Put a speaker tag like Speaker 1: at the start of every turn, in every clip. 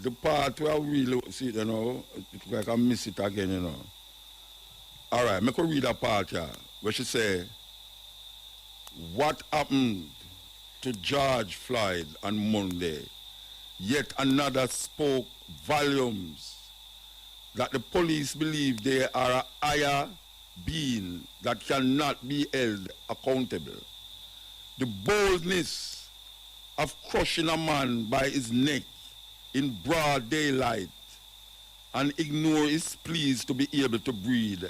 Speaker 1: the part where we really see it, it's like I miss it again. All right, make her read a part here where she say, what happened to George Floyd on Monday? Yet another spoke volumes that the police believe they are a higher being that cannot be held accountable. The boldness of crushing a man by his neck in broad daylight and ignore his pleas to be able to breathe.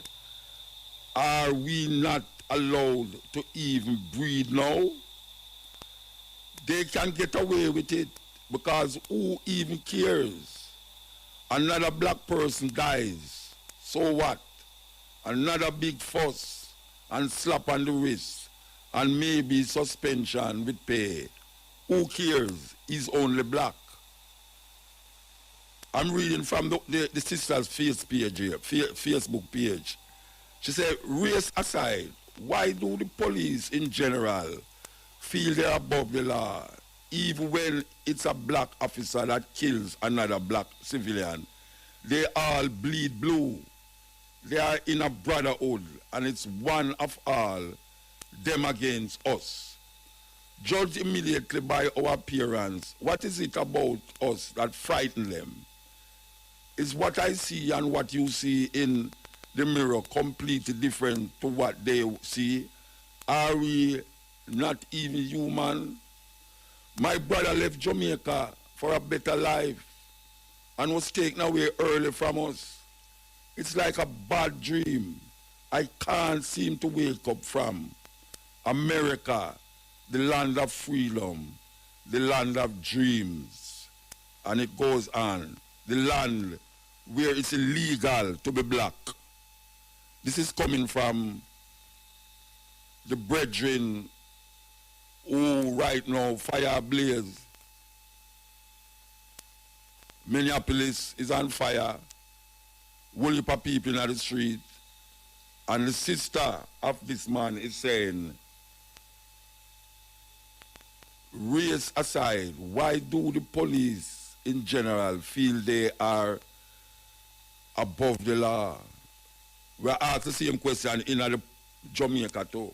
Speaker 1: Are we not allowed to even breathe now? They can get away with it because who even cares? Another black person dies. So what? Another big fuss and slap on the wrist and maybe suspension with pay. Who cares? He's only black. I'm reading from the sister's Facebook page. She said, race aside, why do the police in general feel they're above the law, even when it's a black officer that kills another black civilian? They all bleed blue. They are in a brotherhood, and it's one of all, them against us. Judged immediately by our appearance, what is it about us that frighten them? Is what I see and what you see in the mirror completely different to what they see? Are we not even human? My brother left Jamaica for a better life and was taken away early from us. It's like a bad dream I can't seem to wake up from. America, the land of freedom, the land of dreams. And it goes on. The land where it's illegal to be black. This is coming from the brethren who right now fire ablaze. Minneapolis is on fire. Whole heap of people in the street. And the sister of this man is saying, race aside, why do the police in general feel they are above the law? We asked the same question in the Jamaica too.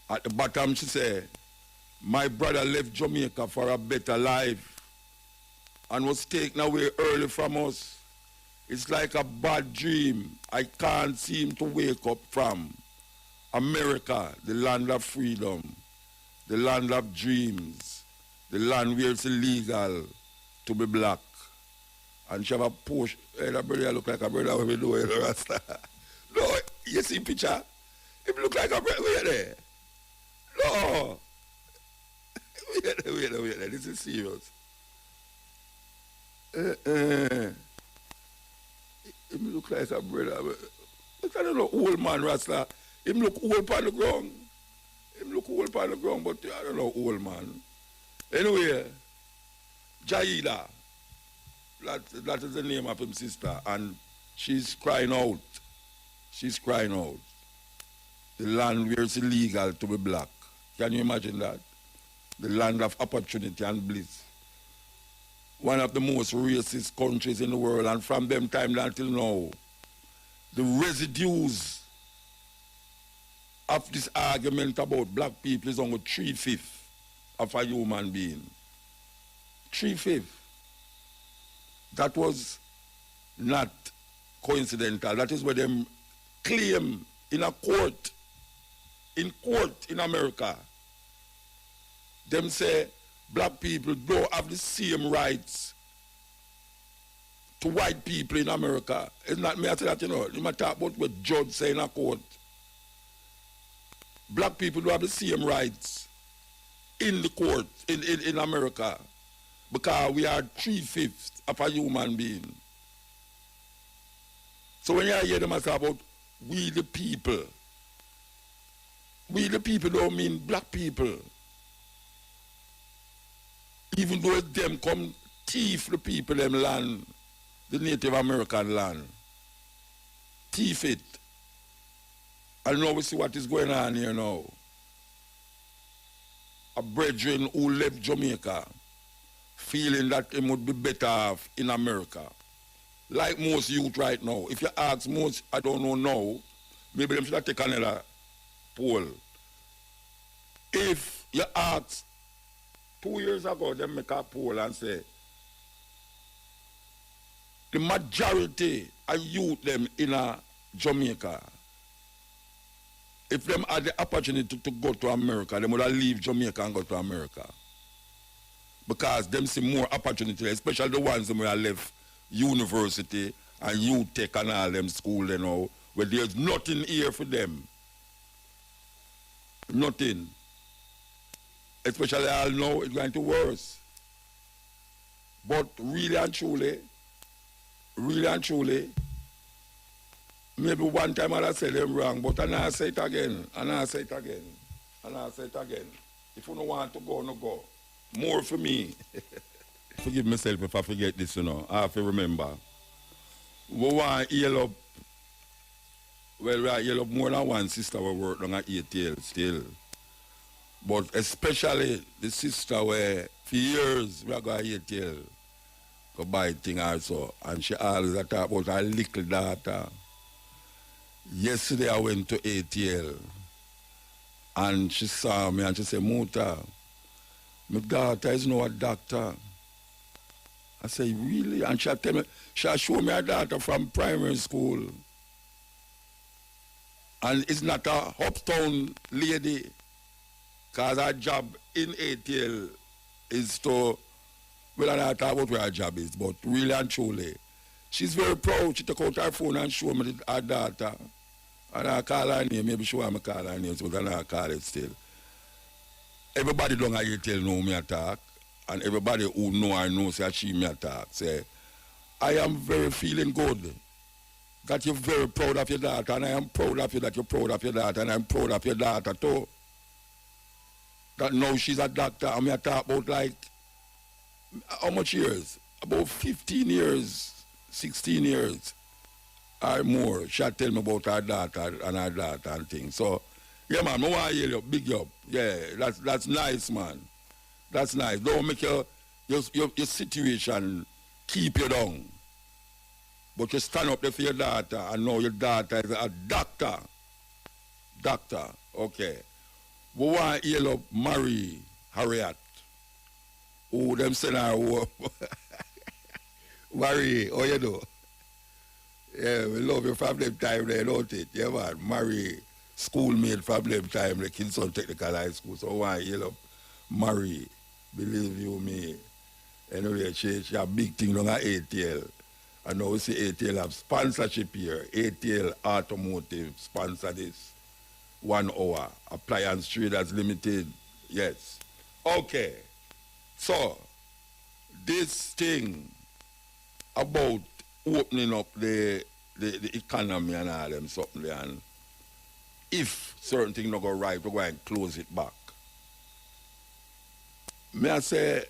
Speaker 1: At the bottom she said, my brother left Jamaica for a better life and was taken away early from us. It's like a bad dream I can't seem to wake up from. America, the land of freedom, the land of dreams, the land where it's illegal to be black. And she have a push. Hey, that brother look like a brother when we do it, Rasta. No, you see picture? It look like a brother. Wait there. No. Wait there. This is serious. Him look like a brother. Look at the old man, Rasta. Him look old on the ground. But I don't know, old man. Anyway, Jaida. That is the name of his sister, and she's crying out. She's crying out. The land where it's illegal to be black. Can you imagine that? The land of opportunity and bliss. One of the most racist countries in the world, and from them time until now, the residues of this argument about black people is only 3/5 of a human being. 3/5. That was not coincidental. That is what them claim in a court, in America. Them say black people don't have the same rights to white people in America. It's not me I say that, You might talk about what judge say in a court. Black people don't have the same rights in the court in America because we are 3/5 of a human being. So when you hear them talk about we the people don't mean black people. Even though them come thief the people them land, the Native American land. Thief it. And now we see what is going on here now. A brethren who left Jamaica feeling that he would be better off in America. Like most youth right now. If you ask most, I don't know now, maybe them should have taken another poll. If you ask 2 years ago, they make a poll and say, the majority of youth them in Jamaica, if them had the opportunity to go to America, they would have leave Jamaica and go to America. Because them see more opportunity, especially the ones who have left university and youth tech and all them school, you know, where there's nothing here for them. Nothing. Especially I know it's going to worse. But really and truly, maybe one time I'll say them wrong, but I'll say it again, and I'll say it again, and I'll say it again. If you don't want to go, no go. More for me. Forgive myself if I forget this, you know. I have to remember. We want to heal up. Well, we heal up more than one sister we work on at ATL still. But especially the sister where for years we are going to ATL. Go buy thing also. And she always talk about her little daughter. Yesterday I went to ATL. And she saw me and she said, Muta, my daughter is now a doctor. I said, really? And she tell me, she show me her daughter from primary school. And it's not a uptown lady, because her job in ATL is to, well, I don't talk about where her job is, but really and truly, she's very proud. She took out her phone and showed me her daughter. And I call her name, maybe she want me call her name, so I don't call it still. Everybody down at ATL know me attack, and everybody who know I know say she me attack. Say, I am very feeling good that you're very proud of your daughter, and I am proud of you that you're proud of your daughter, and I'm proud of your daughter too. That now she's a doctor, and me talk about like, how much years? About 15 years, 16 years, or more. She'll tell me about her daughter and things. So, yeah, man, I want to hear you, big up. Yeah, that's nice, man. That's nice. Don't make your situation keep you down. But you stand up there for your daughter and know your daughter is a doctor. Doctor, okay. We want to hear you, Marie Harriet. Who them send her home. Marie, how you do? Yeah, we love you from them time there, don't it? Yeah, man. Marie, schoolmate from them time, the Kingston Technical High School. So why you know, Marie, believe you me. Anyway, she a big thing on her ATL. And now we see ATL have sponsorship here. ATL Automotive sponsor this 1 hour. Appliance Traders Limited. Yes. Okay. So, this thing about opening up the economy and all them something there, and if certain things not go right, we're going to close it back. May I say,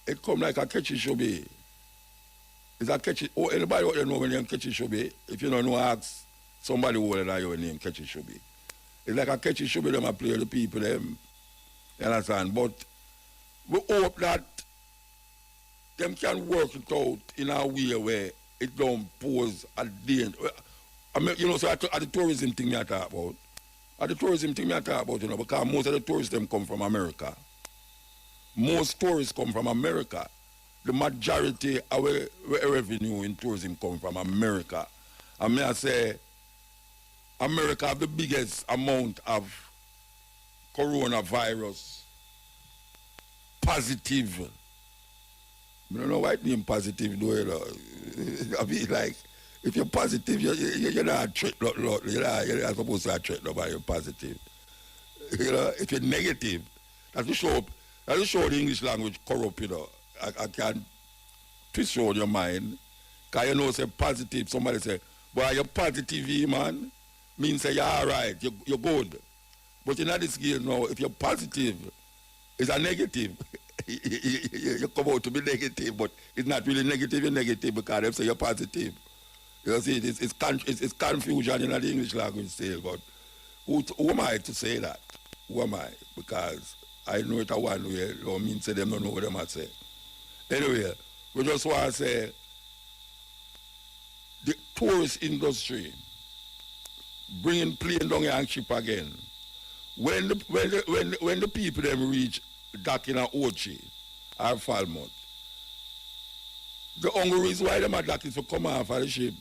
Speaker 1: it come like a catchy should be. It's a catchy, oh, anybody out there know when name catchy should be? If you don't know, ask somebody older than your name catchy should be. It's like a catchy should be, them a play the people, them. You understand? But we hope that them can work it out in a way where it don't pose a danger. I mean, you know, so at the tourism thing I talk about, at the tourism thing I talk about, you know, because most of the tourists them come from America. Most tourists come from America. The majority of our revenue in tourism come from America. I mean, I say, America have the biggest amount of coronavirus positive. I don't know why it name positive though, you know. I mean, like, if you're positive, you're not a threat, you're not supposed to threat nobody, you're positive. You know, if you're negative, that's to show the English language corrupt, you know. I can twist you on your mind. Because you know, say positive, somebody say, boy, you're positive, man. Means say, you're all right, you're good. But in this case now, if you're positive, it's a negative. You come out to be negative, but it's not really negative, you're negative because they say you're positive. You see, it's confusion in the English language still, but who am I to say that? Who am I? Because I know it a one way, don't mean say them don't know what they might say. Anyway, we just want to say the tourist industry bringing plane down here and ship again. When the people them reach dock in a Ochi or Falmouth, the only reason why them are dock is to come off of the ship,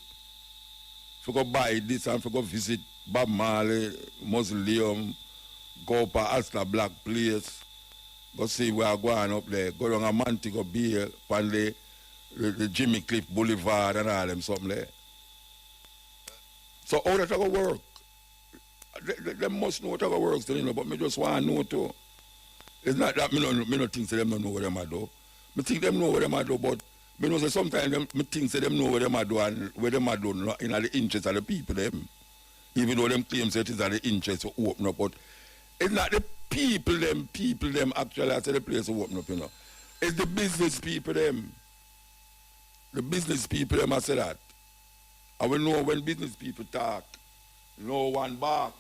Speaker 1: for go buy this and for go visit Bob Marley Mausoleum, go up a Asta Black place, go see where I going up there, go down a Montego Bay, on the Jimmy Cliff Boulevard and all them something there. So how that going to work? They must know how it works, you know, but me just want to know too. It's not that me no think say them don't know what them a do. Me think them know what them a do, but me know say sometimes me think say them know what them a do and what them a do in the interest of the people them. Even though them claim say it is at the interest to open up, but it's not the people them actually I say the place to open up, you know. It's the business people them. The business people them I say that. And we know when business people talk, no one back.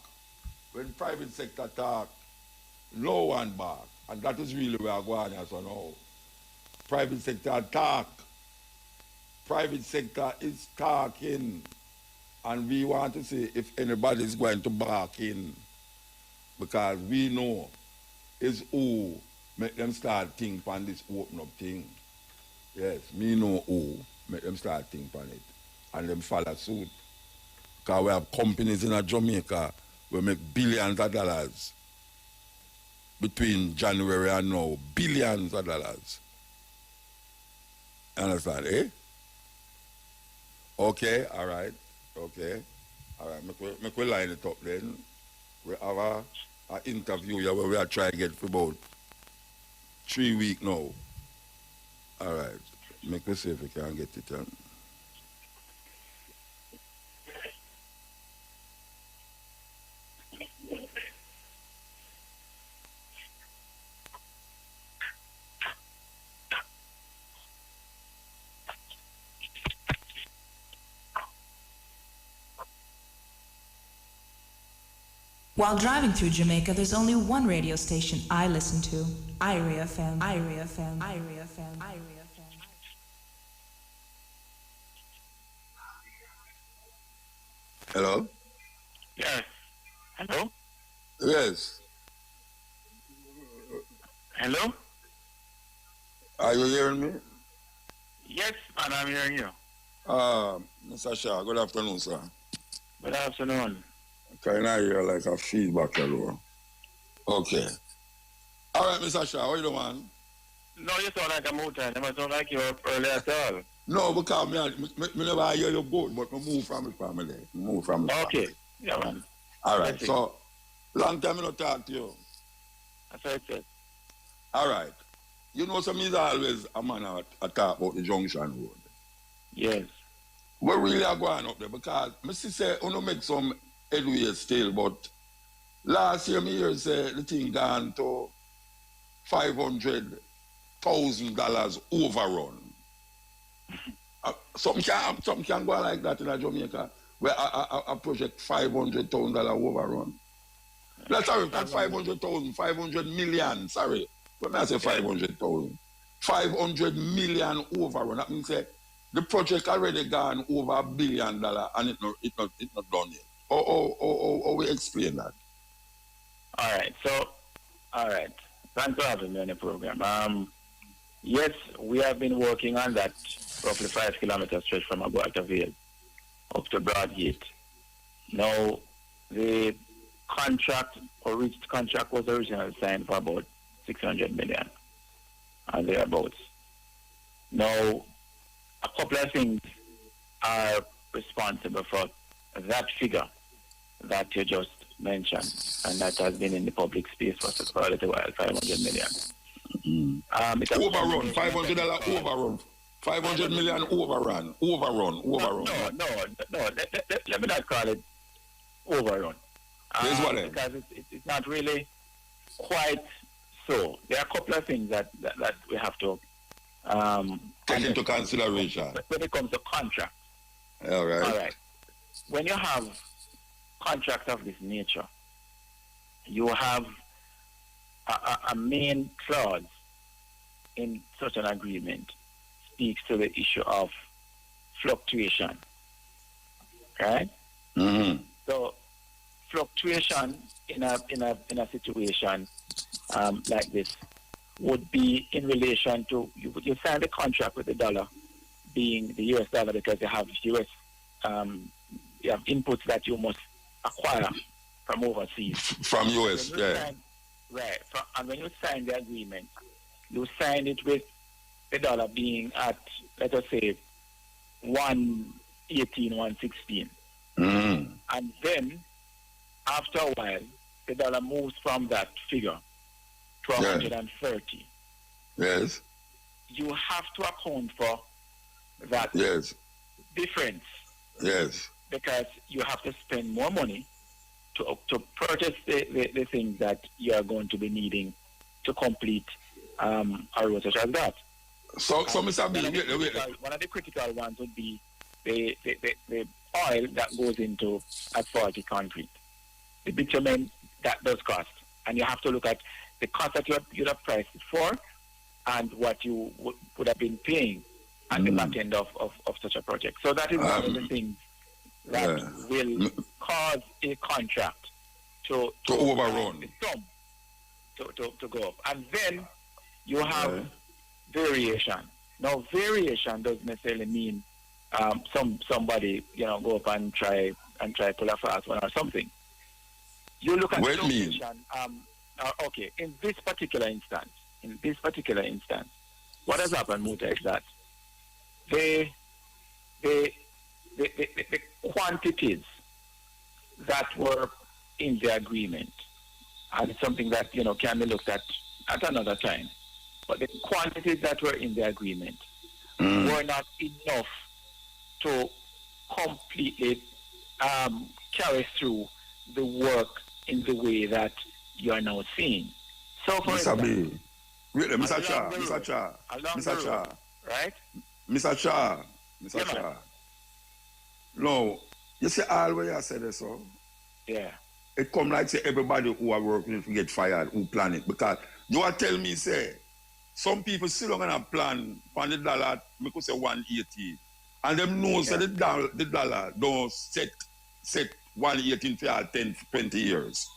Speaker 1: When private sector talk, no one back. And that is really where I'm going as now. Private sector talk. Private sector is talking. And we want to see if anybody is going to back in. Because we know is who make them start think on this open up thing. Yes, me know who make them start think on it. And them follow suit. Because we have companies in Jamaica we make billions of dollars between January and now. Billions of dollars. Understand, eh? Okay, all right. Okay. All right, make we line it up then. We have an interview here where we are trying to get for about 3 weeks now. All right. Make me see if we can get it done.
Speaker 2: While driving through Jamaica, there's only one radio station I listen to. IRA FM, IRA FM, IRA FM, IRA FM.
Speaker 1: Hello?
Speaker 3: Yes. Hello?
Speaker 1: Yes.
Speaker 3: Hello?
Speaker 1: Are you hearing me?
Speaker 3: Yes, man, I'm hearing you.
Speaker 1: Mr. Shah, good afternoon, sir.
Speaker 3: Good afternoon.
Speaker 1: Can I hear like a feedback hello? Okay. All right, Mr. Shah, how you doing, man?
Speaker 3: No, you sound like a motor. You don't sound like you were early at all.
Speaker 1: No, because me never hear you good, but I move from the family.
Speaker 3: Okay. Yeah, man.
Speaker 1: All right, so long time I not talk to you.
Speaker 3: That's what I said.
Speaker 1: All right. You know, some is always a man I talk about the junction road.
Speaker 3: Yes.
Speaker 1: We really are going up there because I say I make some headway still, but last year I hear say the thing gone to $500,000 overrun. Something can go like that in Jamaica, where a project $500,000 overrun. That's sorry, not 500,000, 500 million. Sorry, when I say 500,000, 500 million overrun. That means the project already gone over $1 billion and it not done yet. Or we explain that.
Speaker 3: All right. Thanks for having me on the program. Yes, we have been working on that roughly 5 kilometer stretch from Aguataville up to Broadgate. Now, the contract or reached contract was originally signed for about 600 million and thereabouts. Now, a couple of things are responsible for that figure that you just mentioned, and that has been in the public space for a little while, 500 million.
Speaker 1: Overrun, $500 overrun. 500 million overrun.
Speaker 3: No, let me not call it overrun. Because it's not really quite so. There are a couple of things that we have to
Speaker 1: take into consideration
Speaker 3: when it comes to contract.
Speaker 1: All right.
Speaker 3: All right. When you have contracts of this nature, you have a main clause in such an agreement speaks to the issue of fluctuation, right?
Speaker 1: Mm-hmm.
Speaker 3: So fluctuation in a situation like this would be in relation to you sign the contract with the dollar being the US dollar because you have US you have inputs that you must acquire from overseas.
Speaker 1: From US, yeah.
Speaker 3: Right. And when you sign the agreement, you sign it with the dollar being at, let us say, 118, 116.
Speaker 1: Mm.
Speaker 3: And then, after a while, the dollar moves from that figure to 130.
Speaker 1: Yes.
Speaker 3: You have to account for that difference.
Speaker 1: Yes.
Speaker 3: Because you have to spend more money to purchase the things that you are going to be needing to complete a road such as that.
Speaker 1: So Mr. B,
Speaker 3: one of the critical ones would be the oil that goes into asphalt concrete. The bitumen, that does cost. And you have to look at the cost that you'd have priced it for and what you would have been paying at the back end of such a project. So that is one of the things that will cause a contract to
Speaker 1: overrun,
Speaker 3: the sum to go up. And then you have variation. Now, variation doesn't necessarily mean somebody go up and try pull a fast one or something. You look at variation. Okay, in this particular instance, what has happened, Muta, is that the quantities that were in the agreement, and it's something that can be looked at another time. But the quantities that were in the agreement were not enough to completely carry through the work in the way that you are now seeing. So, for example,
Speaker 1: Mr. Cha,
Speaker 3: right?
Speaker 1: Mr. Cha. No, you see all what you said this, so?
Speaker 3: Yeah.
Speaker 1: It come like say everybody who are working to get fired, who plan it. Because you are telling me, say, some people still gonna plan for the dollar, we could say 180. And them know say the dollar don't set 118 for 10, 20 years.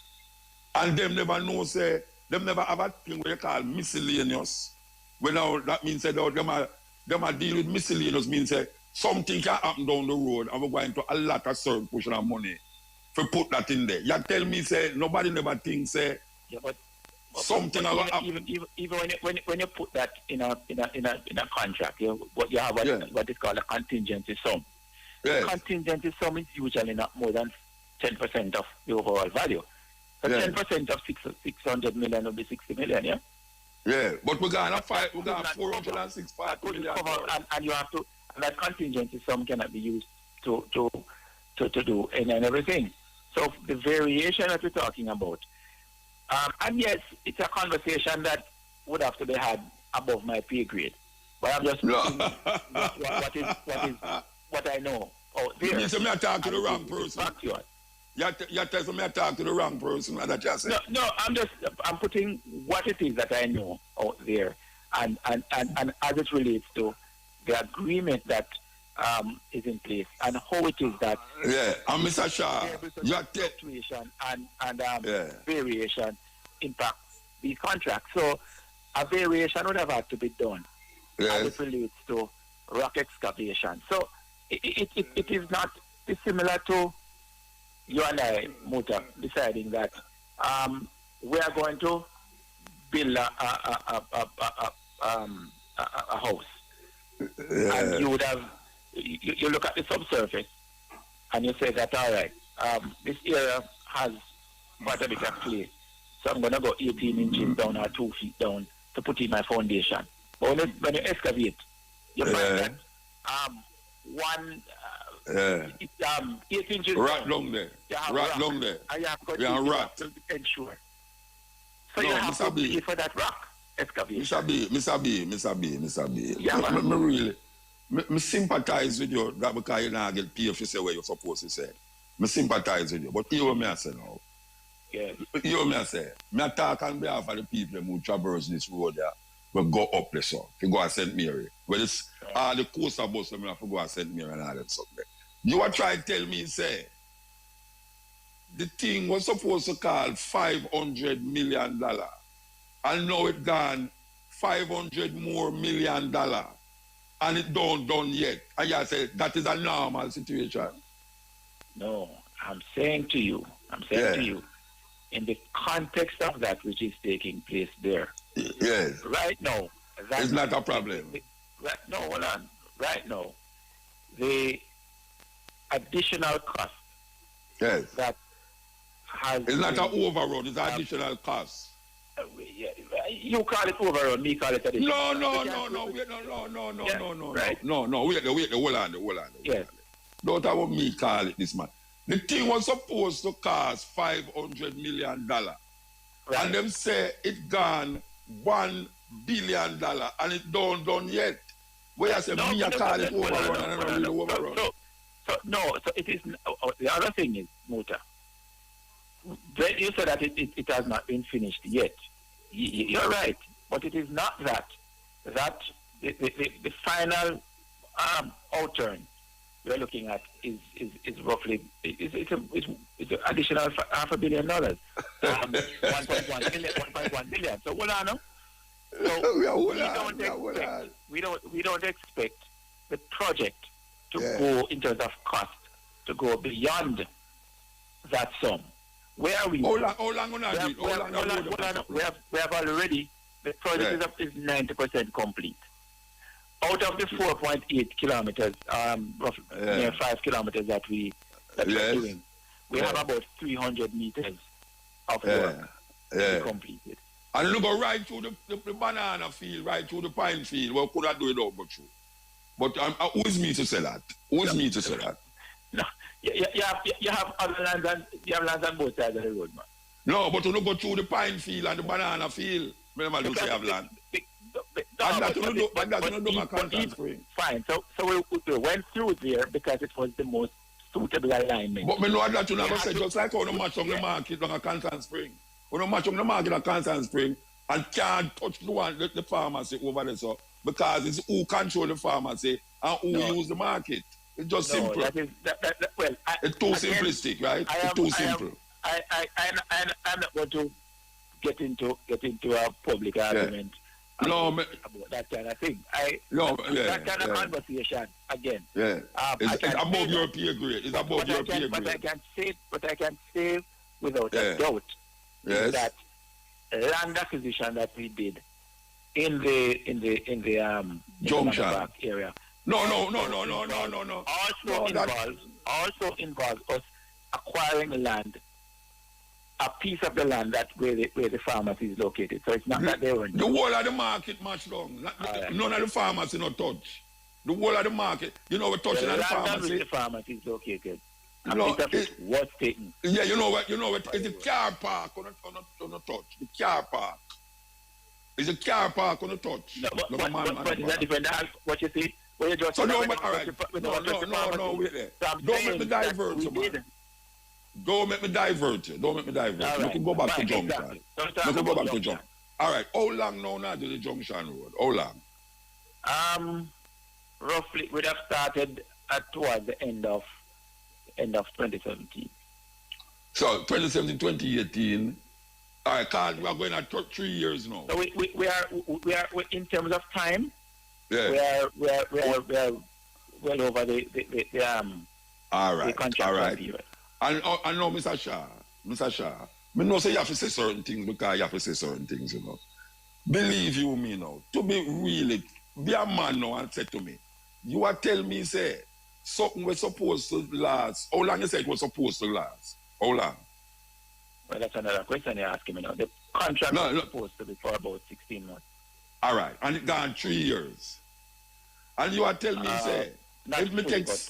Speaker 1: And them never know, say, them never have a thing what you call miscellaneous. Well, now that means that them are deal with miscellaneous means say something can happen down the road and we're going to a lot of certain portion of money to put that in there. You tell me, say, nobody never thinks, say,
Speaker 3: but
Speaker 1: something will happen.
Speaker 3: Even when you put that in a contract, you have what is called a contingency sum.
Speaker 1: Yes.
Speaker 3: The contingency sum is usually not more than 10% of the overall value. So 10% of 600 million will be 60 million, yeah?
Speaker 1: Yeah, but we're going to fight, we're going to 465 million.
Speaker 3: And you have to, and that contingency sum cannot be used to do any and everything. So the variation that we're talking about, and yes, it's a conversation that would have to be had above my pay grade. But I'm just looking what I know out there.
Speaker 1: You say me talk to the wrong person. You tell me I talk to the wrong person. That you say.
Speaker 3: No, I'm putting what it is that I know out there, and as it relates to the agreement that is in place and how it is that
Speaker 1: and Mr. Shah,
Speaker 3: fluctuation and variation impact the contract. So a variation would have had to be done as it relates to rock excavation. So it is not dissimilar to you and I, Muta, deciding that we are going to build a house. And you would have, you look at the subsurface and you say that, all right, this area has quite a bit of clay. So I'm going to go 18 inches down or 2 feet down to put in my foundation. But when you excavate, you find that 8 inches
Speaker 1: rat long there. Rat long there.
Speaker 3: And you have got to ensure. So you have to pay for that rock excavation.
Speaker 1: Mr. B.
Speaker 3: Yeah,
Speaker 1: me really, me sympathize with you that because you not get paid if you say what you're supposed to say. Me sympathize with you. But you what me I say now.
Speaker 3: Yeah.
Speaker 1: You what me I say. Me talk on behalf of the people who traverse this road there. will go up there, so. If you go to St. Mary. Well, it's all the coastal bus, I have to go to St. Mary and all that stuff there. You are trying to tell me, say, the thing was supposed to cost $500 million. And now it gone $500 more million. And it don't done yet. And you say that is a normal situation.
Speaker 3: No, I'm saying to you, in the context of that which is taking place there.
Speaker 1: Yes.
Speaker 3: Right now.
Speaker 1: It's not a problem.
Speaker 3: Hold on. Right now, the additional cost.
Speaker 1: Yes.
Speaker 3: That has.
Speaker 1: It's not an overrun. It's an additional cost.
Speaker 3: You call it overrun. Me call it additional.
Speaker 1: No. Wait, hold on.
Speaker 3: Yes.
Speaker 1: Don't have what me call it this man. The thing was supposed to cost $500 million. Right. And them say it gone $1 billion and it don't done yet. Where I say me I call it overrun and I don't really overrun.
Speaker 3: So it is. The other thing is, Muta, you said that it has not been finished yet. You're right, but it is not that. That the final outturn we're looking at is roughly it's an additional $500 million, $1.1 billion. So hold on, no? So we don't expect the project to go in terms of cost to go beyond that sum. Where are we?
Speaker 1: How long
Speaker 3: we have already, the project is 90% complete. Out of the 4.8 kilometers, roughly near 5 kilometers that we're doing, we have about 300 meters of work to be completed.
Speaker 1: And look right through the banana field, right through the pine field. Well, could I do it all but you? But who is me to say that? Who is me to say that?
Speaker 3: No, you have other lands on both sides of the road, man.
Speaker 1: No, but you don't go through the pine field and the banana field. Remember, you say have land. And that's what you do my contact spring.
Speaker 3: Fine, so we went through there because it was the most suitable alignment.
Speaker 1: But me know that you never say, just like how you match up the market on a Constant Spring. When you match up the market on Constant Spring and can't touch the pharmacy over there, so because it's who control the pharmacy and who use the market. It's just simple. It's too simplistic, right? It's too simple.
Speaker 3: I'm not going to get into a public argument about that kind of thing. That kind of conversation again.
Speaker 1: Yeah. It's above your pay grade. It's above your pay grade.
Speaker 3: But I can say without a doubt is that land acquisition that we did in the
Speaker 1: Junction
Speaker 3: area.
Speaker 1: No.
Speaker 3: Also involves us acquiring land, a piece of the land where the pharmacy is located. So it's not that they were.
Speaker 1: The whole of the market much long. None of the pharmacy no touch. The whole of the market, we're touching on the pharmacy.
Speaker 3: Where the pharmacy is located. It was taken.
Speaker 1: Yeah, you know what? It's the car park on the touch. The car park. It's a car park on the touch.
Speaker 3: No, but is that different? What you see? Well, you just
Speaker 1: so no, all right. No, wait there. Don't make me divert you, man. Don't make me divert you. Right. You can go back to Junction.
Speaker 3: Exactly.
Speaker 1: You can go back to Junction. All right. How long now to the Junction Road? How long?
Speaker 3: Roughly, we'd have started towards the end of 2017.
Speaker 1: So 2017, 2018. All right, Carl, we are going at 3 years now.
Speaker 3: So we are in terms of time.
Speaker 1: Yeah.
Speaker 3: We are well over the
Speaker 1: all right.
Speaker 3: The contract period.
Speaker 1: And now, Mr. Shah, I know say you have to say certain things because you have to say certain things, Believe you me now, to be a man now and say to me, you are telling me, say, something was supposed to last. How long you say it was supposed to last? How long?
Speaker 3: Well, that's another question you're asking me now. The contract was supposed to be for about 16 months.
Speaker 1: All right, and it gone 3 years. And you are telling me, say, if me takes...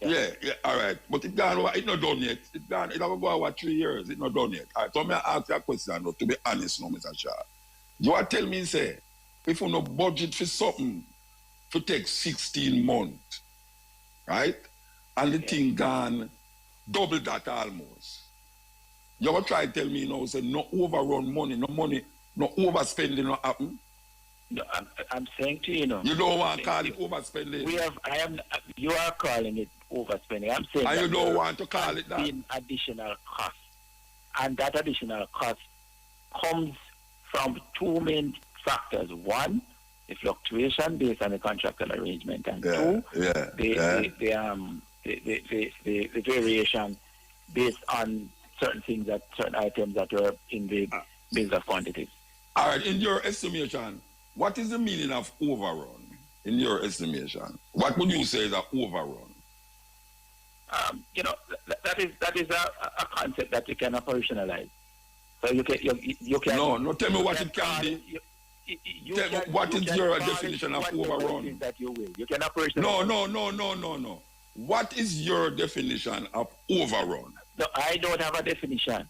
Speaker 1: Yeah, all right. But it's not done yet. It will go over 3 years. It's not done yet. All right, so I'm going to ask you a question, now, to be honest now, Mr. Shah. You are telling me, say, if you no budget for something, to take 16 months, right? And the thing gone double that almost. You ever try to tell me, say, no overrun money, no overspending no happen?
Speaker 3: No, I'm saying to you,
Speaker 1: You don't want to call it overspending.
Speaker 3: You are calling it overspending. I'm saying
Speaker 1: and
Speaker 3: that
Speaker 1: you don't want to call
Speaker 3: has
Speaker 1: it that.
Speaker 3: been additional cost, and that additional cost comes from two main factors. One, the fluctuation based on the contractual arrangement, and two, the variation based on certain items that were in the bills of quantities.
Speaker 1: All right, in your estimation, what is the meaning of overrun? In your estimation, what would you say is an overrun?
Speaker 3: That is a concept that you can operationalize. So you can.
Speaker 1: No, tell me what it can be. Tell me what is your definition of overrun?
Speaker 3: That you will. You can operationalize.
Speaker 1: No. What is your definition of overrun?
Speaker 3: No, I don't have a definition.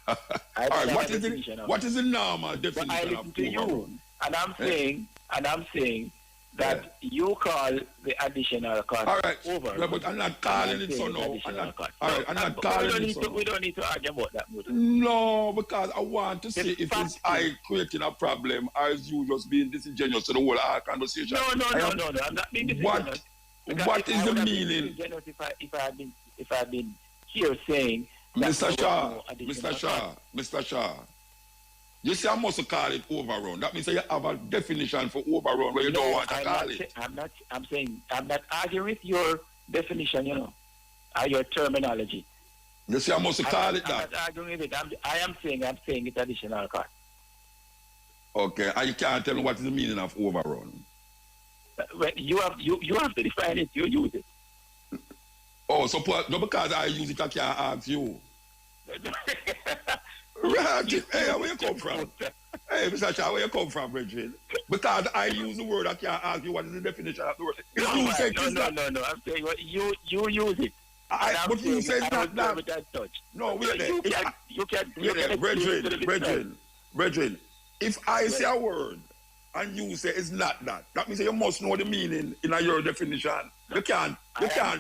Speaker 1: All right, what is the normal definition of overrun?
Speaker 3: And I'm saying that you call the additional cost.
Speaker 1: All right,
Speaker 3: overrun.
Speaker 1: yeah, but I'm not calling it so now. I'm not calling it so.
Speaker 3: We don't need to argue about that.
Speaker 1: No, because I want to see if it's I creating a problem or is you just being disingenuous to the whole conversation.
Speaker 3: No. I'm not being disingenuous.
Speaker 1: What is the meaning?
Speaker 3: If I've been here saying
Speaker 1: Mr. Shaw, you say I must call it overrun. That means you have a definition for overrun where you don't want to call it.
Speaker 3: I'm saying I'm not arguing with your definition, or your terminology.
Speaker 1: You say I must call it that.
Speaker 3: I'm not arguing with it. I'm saying it's additional cost.
Speaker 1: Okay, and you can't tell me what is the meaning of overrun.
Speaker 3: Well, you have to define it. You use it.
Speaker 1: Oh, so because I use it, I can't ask you. Right. Hey, where you come from? Hey, Mr. Shaw, where you come from, Bridget? Because I use the word, I can't ask you what is the definition of the word.
Speaker 3: No. I'm saying you use it.
Speaker 1: But you say not that. No, wait there.
Speaker 3: You can.
Speaker 1: Brethren, if I say a word and you say it's not that, that means you must know the meaning in your definition. You can't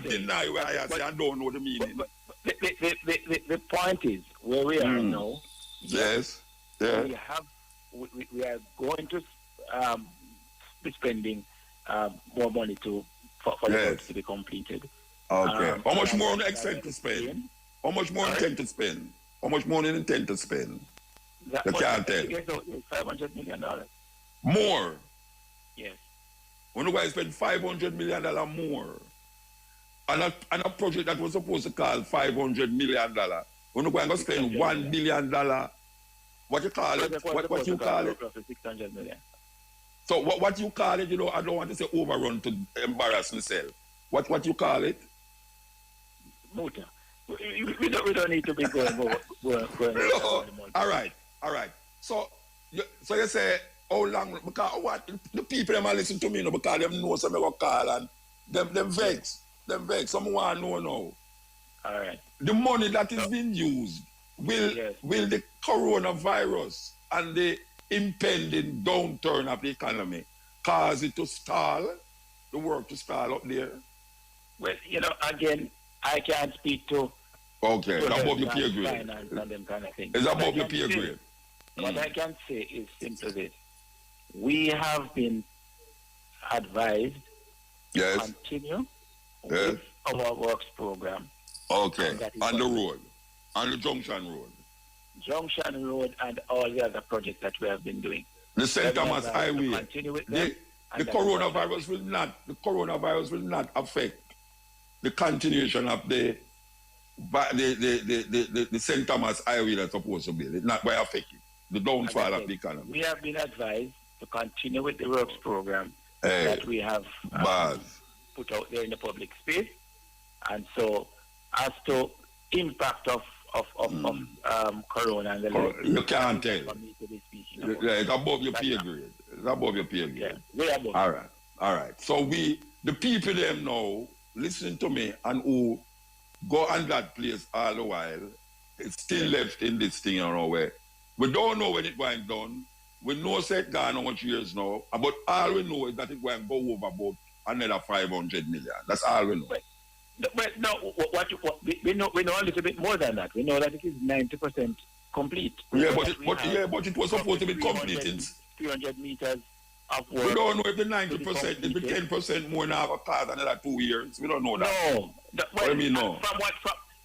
Speaker 1: deny what I say and don't know the meaning.
Speaker 3: But the point is where we are now.
Speaker 1: Yes. Yeah.
Speaker 3: We are going to be spending more money for the works to be completed.
Speaker 1: Okay. How much more on expect to spend? How much more intend to spend? How much more intend to spend? You can't tell.
Speaker 3: $500 million.
Speaker 1: More?
Speaker 3: Yes.
Speaker 1: We're going to spend $500 million more on a project that was supposed to cost $500 million. We're going to spend $1 billion. What you call it? What you call it?
Speaker 3: $600 million.
Speaker 1: So what you call it? I don't want to say overrun to embarrass myself. What you call it?
Speaker 3: Muta. We don't need to be going.
Speaker 1: No. All right. So you say how long? Because what the people them listen to me, because them know some go call and them vex. Some want to know now.
Speaker 3: All right.
Speaker 1: The money that is being used will the coronavirus and the impending downturn of the economy cause it to stall, the work to stall up there?
Speaker 3: Well, again, I can't speak to.
Speaker 1: Okay, that's above your peer grade.
Speaker 3: Finance and them kind of things.
Speaker 1: It's above your peer grade.
Speaker 3: What I can say is simply this: we have been advised to continue with our works program.
Speaker 1: Okay, on the road, on the Junction Road,
Speaker 3: and all the other projects that we have been doing.
Speaker 1: The St. Thomas Highway.
Speaker 3: Continue with them,
Speaker 1: the coronavirus will not affect the continuation of the St. Thomas Highway that's supposed to be. It's not going to affect it. The downfall of the economy.
Speaker 3: We have been advised to continue with the works program that we have put out there in the public space. And so, as to impact of corona and the
Speaker 1: you can't tell. It's above your peer grade.
Speaker 3: Yeah, way above.
Speaker 1: All right. So the people them now listening to me and who go on that place all the while, it's still left in this thing, where we don't know when it's going down. We know it's gone how much years now, but all we know is that it's going to go over about another 500 million. That's all we know.
Speaker 3: But no, we know a little bit more than that. We know that it is 90% complete.
Speaker 1: But it was supposed to be complete in
Speaker 3: 300 meters of work.
Speaker 1: We don't know if the 90%, if the 10% more now have a cause another 2 years. We don't know that.
Speaker 3: No.
Speaker 1: What do you mean no?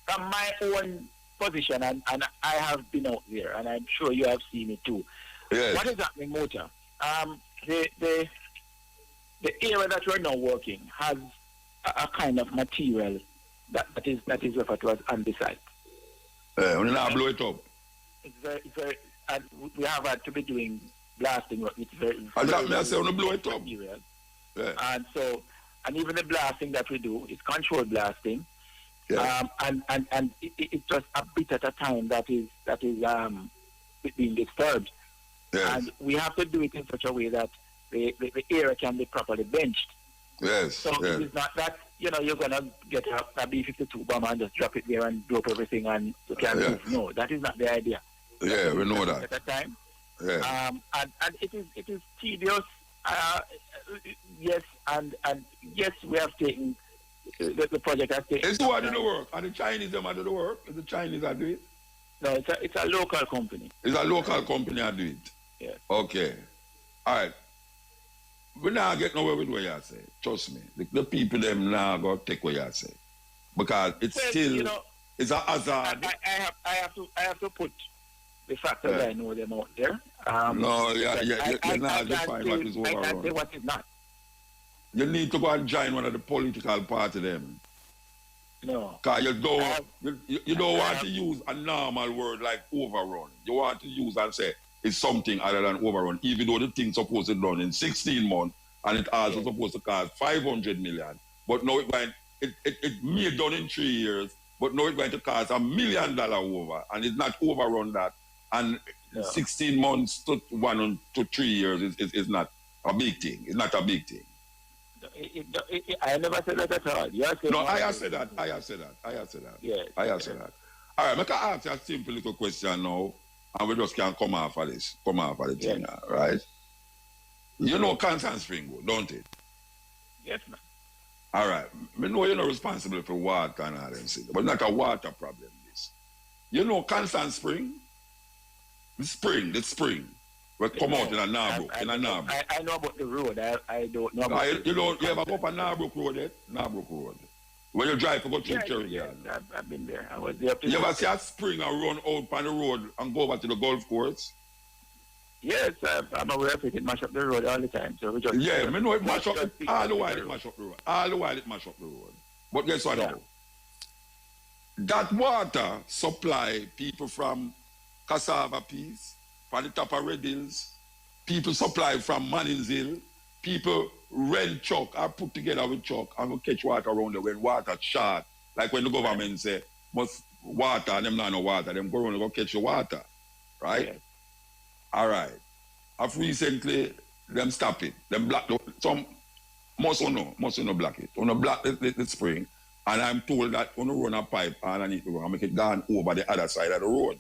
Speaker 3: From my own position, and I have been out there, and I'm sure you have seen it too.
Speaker 1: Yes.
Speaker 3: What is happening, Mota? The area that we're now working has a kind of material that is referred to as andesite.
Speaker 1: We now blow it up.
Speaker 3: It's very, and we have had to be doing blasting work. It's very.
Speaker 1: I say, we blow it up.
Speaker 3: Material.
Speaker 1: Yeah.
Speaker 3: And even the blasting that we do is controlled blasting.
Speaker 1: Yeah.
Speaker 3: And it's just a bit at a time that is being disturbed.
Speaker 1: Yes.
Speaker 3: And we have to do it in such a way that the area can be properly benched.
Speaker 1: Yes.
Speaker 3: So
Speaker 1: yes.
Speaker 3: it is not that, you're going to get a B-52 bomber and just drop it there and blow up everything and you can't move. No, that is not the idea.
Speaker 1: Yeah, we know that.
Speaker 3: At that time.
Speaker 1: Yeah.
Speaker 3: And it is tedious. Yes, and yes, we have taken the project has taken.
Speaker 1: It's who are doing the work? Are the Chinese them are doing the work? The Chinese are doing it?
Speaker 3: No, it's a local company.
Speaker 1: It's a local company that do it?
Speaker 3: Yes.
Speaker 1: Okay. All right. We now get nowhere with what you say. Trust me. The people them now go take what you say. Because it's still it's a hazard.
Speaker 3: I have to put the fact that I know them out there.
Speaker 1: No, you're not define what is overrun.
Speaker 3: I can't say what is not.
Speaker 1: You need to go and join one of the political party them.
Speaker 3: No.
Speaker 1: Because you don't want to use a normal word like overrun. You want to use and say it's something other than overrun, even though the thing's supposed to be done in 16 months and it also supposed to cost 500 million. But now it may done in 3 years, but now it's going to cost $1 million over, and it's not overrun that. And 16 months to 1 to 3 years is not a big thing. It's not a big thing.
Speaker 3: I never said that at all.
Speaker 1: I have said that.
Speaker 3: Yes.
Speaker 1: I have said that. All right, I can ask you a simple little question now, and we just can come off of this, the thing now, right? You know Constant Spring, don't it?
Speaker 3: Yes, ma'am.
Speaker 1: All right. I know you're not responsible for water and all them things, but not a water problem, this. You know Constant Spring? The spring. We come out in a Narbrook.
Speaker 3: I know about the road. I don't know about
Speaker 1: you ever go up on Narbrook Road yet? Narbrook Road. When you drive to go through Cherry
Speaker 3: Garden. I've been there. I was there.
Speaker 1: You ever see a spring and run out on the road and go over to the golf course?
Speaker 3: Yes, I'm aware of it. It mash up the road all the time. So we just
Speaker 1: I know it mash up all the while it mash up the road. All the while it mash up the road. But guess what now? That water supply people from Cassava Peace, from the top of Red Hills, people supply from Mannings Hill, people rent truck or put together with truck and go catch water around there when water short. Like when the government say, must water, and them not no water, them go around and go catch the water. Right?
Speaker 3: Yes.
Speaker 1: All right. I've recently, them stop it. Them block some, must no block it. On block the spring, and I'm told that on run a pipe underneath the road and make it gone over the other side of the road.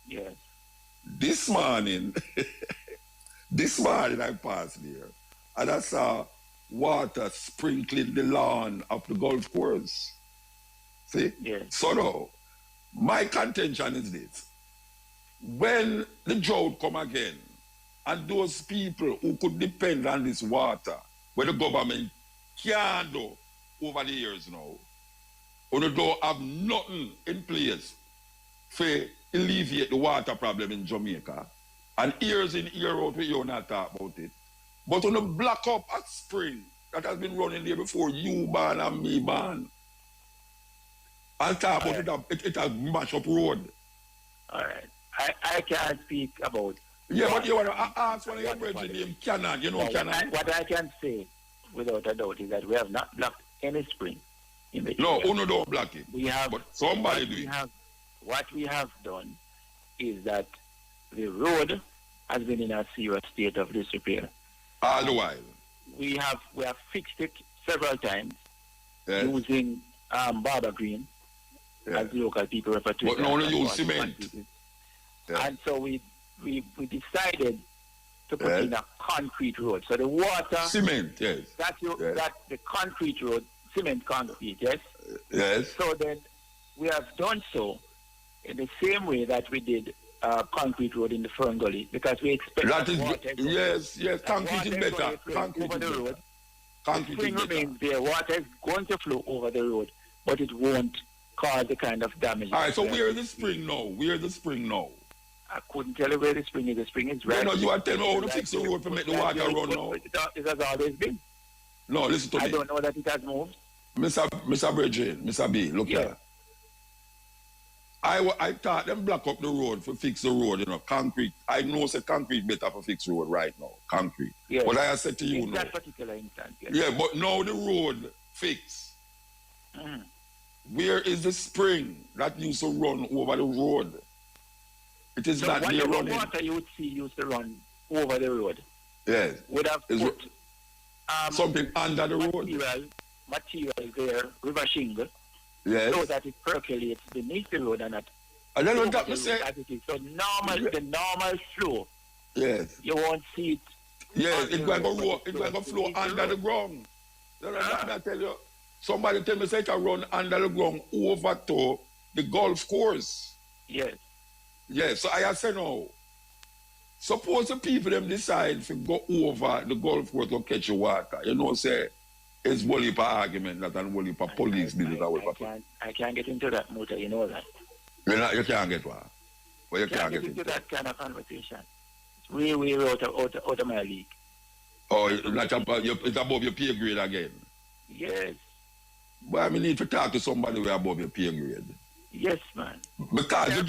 Speaker 3: Yes.
Speaker 1: This morning I passed there and I saw water sprinkling the lawn of the golf course. See?
Speaker 3: Yes.
Speaker 1: So now, my contention is this. When the drought come again, and those people who could depend on this water, where the government can't do over the years now, who don't have nothing in place for alleviate the water problem in Jamaica, and years in, year out, we don't talk about it. But on the block up at spring, that has been running there before you ban and me ban, and talk about it has mashed up road.
Speaker 3: All right. I can't speak about...
Speaker 1: Yeah, but you want to ask one of your brethren named Cannon, Cannon?
Speaker 3: What I can say, without a doubt, is that we have not blocked any spring in the
Speaker 1: No,
Speaker 3: area.
Speaker 1: Uno don't block it.
Speaker 3: We have...
Speaker 1: But somebody do it.
Speaker 3: What we have done is that the road has been in a serious state of disrepair.
Speaker 1: All the while.
Speaker 3: We have fixed it several times using Barber Green, as local people refer to it.
Speaker 1: But now only use cement.
Speaker 3: And so we decided to put in a concrete road. So the water...
Speaker 1: Cement, yes.
Speaker 3: That's the concrete road, cement concrete, yes?
Speaker 1: Yes.
Speaker 3: So then we have done so in the same way that we did concrete road in the Fern Gully because we expect
Speaker 1: That
Speaker 3: that
Speaker 1: is
Speaker 3: water.
Speaker 1: yes. Concrete is better. Concrete
Speaker 3: over
Speaker 1: is
Speaker 3: the
Speaker 1: better.
Speaker 3: road.
Speaker 1: Concrete
Speaker 3: The spring
Speaker 1: is better.
Speaker 3: remains there. Water is going to flow over the road, but it won't cause the kind of damage.
Speaker 1: All right, so where is the spring now? Where is the spring now?
Speaker 3: I couldn't tell you where the spring is. The spring is right.
Speaker 1: You know, you are telling me how to fix the road to make the water run now.
Speaker 3: It has always been.
Speaker 1: No, listen to me.
Speaker 3: I don't know that it has moved.
Speaker 1: Mr. Bridget, Mr. B, look here. I thought them block up the road for fix the road, you know, concrete. I know say concrete better for fix the road right now, concrete.
Speaker 3: Yes.
Speaker 1: But I said to you
Speaker 3: in
Speaker 1: now.
Speaker 3: that particular instance, yes.
Speaker 1: Yeah, but now the road fix.
Speaker 3: Mm.
Speaker 1: Where is the spring that used to run over the road? It is not near running.
Speaker 3: Water you would see used to run over the road.
Speaker 1: Yes.
Speaker 3: Would have put
Speaker 1: something under the road.
Speaker 3: Material there, river shingle.
Speaker 1: Yes.
Speaker 3: So that it percolates beneath the road and that.
Speaker 1: And then on top you say.
Speaker 3: So the normal flow.
Speaker 1: Yes.
Speaker 3: You won't see it.
Speaker 1: Yes, it's going to flow under the ground. I tell you. Somebody tell me say it can run under the ground over to the golf course.
Speaker 3: Yes.
Speaker 1: Yes, so I say no. Suppose the people them decide to go over the golf course to catch the water. You know, say it's one heap of argument that and one heap of police business.
Speaker 3: I can't get into that motor, you know that.
Speaker 1: You can't get one. Well, you can't get
Speaker 3: into that kind of conversation. It's way out of my league.
Speaker 1: Oh, it's above your pay grade again?
Speaker 3: Yes.
Speaker 1: But I mean, need to talk to somebody who is above your pay grade.
Speaker 3: Yes, man.
Speaker 1: Because you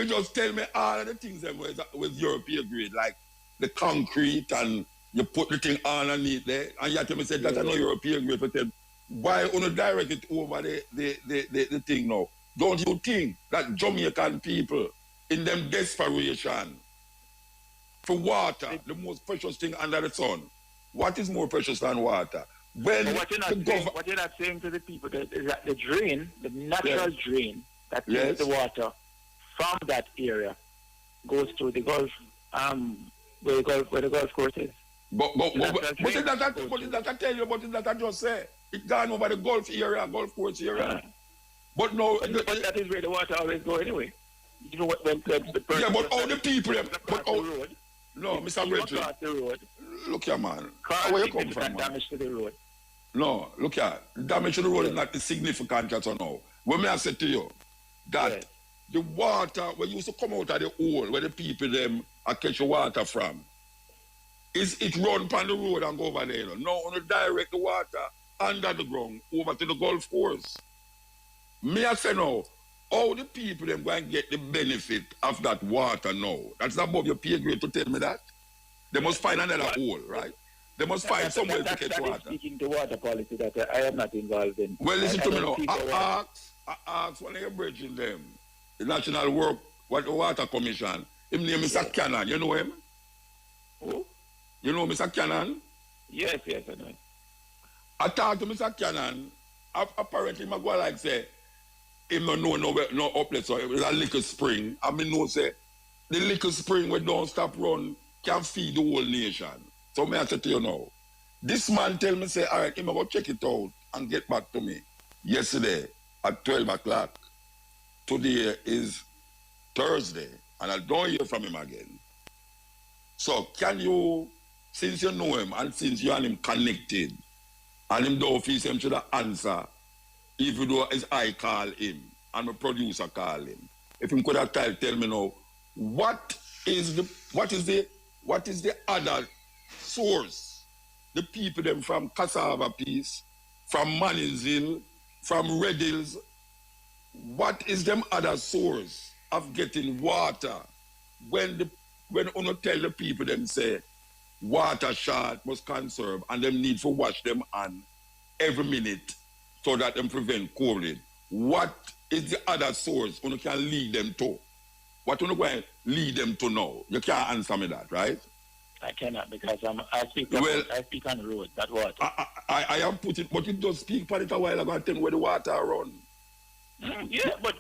Speaker 1: just tell me all of the things that with your pay grade, like the concrete and you put the thing underneath there, and you tell me say that I know your pay grade for them. Why only direct it over the thing now? Don't you think that Jamaican people in them desperation for water, the most precious thing under the sun, what is more precious than water? When
Speaker 3: what you're not saying to the people is that the drain, the natural drain that takes the water from that area goes to the Gulf, where the golf course is.
Speaker 1: But did that I tell you? What did that I just say? It gone over the golf course area. But no,
Speaker 3: but that is where the water always go anyway. You know when the person.
Speaker 1: Yeah, but all the people,
Speaker 3: the road.
Speaker 1: No, Mr. Bridget. Look here, man. Where you come from, man?
Speaker 3: Damage to the road.
Speaker 1: No, look here. Damage to the road is not significant at all now. When me I say to you that the water when used to come out of the hole where the people them catch the water from, is it run upon the road and go over there? You know? No, only direct the water under the ground over to the golf course. Me I say no. All the people them going to get the benefit of that water now. That's above your pay grade to tell me that. They must find another hole, right? They must find somewhere to catch water.
Speaker 3: Speaking to water policy that I am not involved in.
Speaker 1: Well, listen to me now. I ask one of your bridging them, the National Water Commission. His name is Mr. Cannon. You know him?
Speaker 3: Who?
Speaker 1: You know Mr. Cannon?
Speaker 3: Yes, I know him.
Speaker 1: I talked to Mr. Cannon. Apparently, I go like say, him no outlet, so it was a liquor spring. I mean, no say, the liquor spring where don't stop run can feed the whole nation. So may I say to you now, this man tell me, say, all right, him go check it out and get back to me. Yesterday at 12 o'clock. Today is Thursday, and I don't hear from him again. So can you, since you know him and since you and him connected, and him don't feel him should answer, even though his I call him and my producer call him. If him could have tell me now, what is the other source? The people them from Cassava Peace, from Manizil, from Red Hills, what is them other source of getting water when you tell the people them say water short must conserve and them need to wash them on every minute so that them prevent COVID? What is the other source you can lead them to? What you going to lead them to now? You can't answer me that, right?
Speaker 3: I cannot because I speak on the road, that water.
Speaker 1: I am putting, but you just speak on it a while ago and tell me where the water run.
Speaker 3: Yeah, but...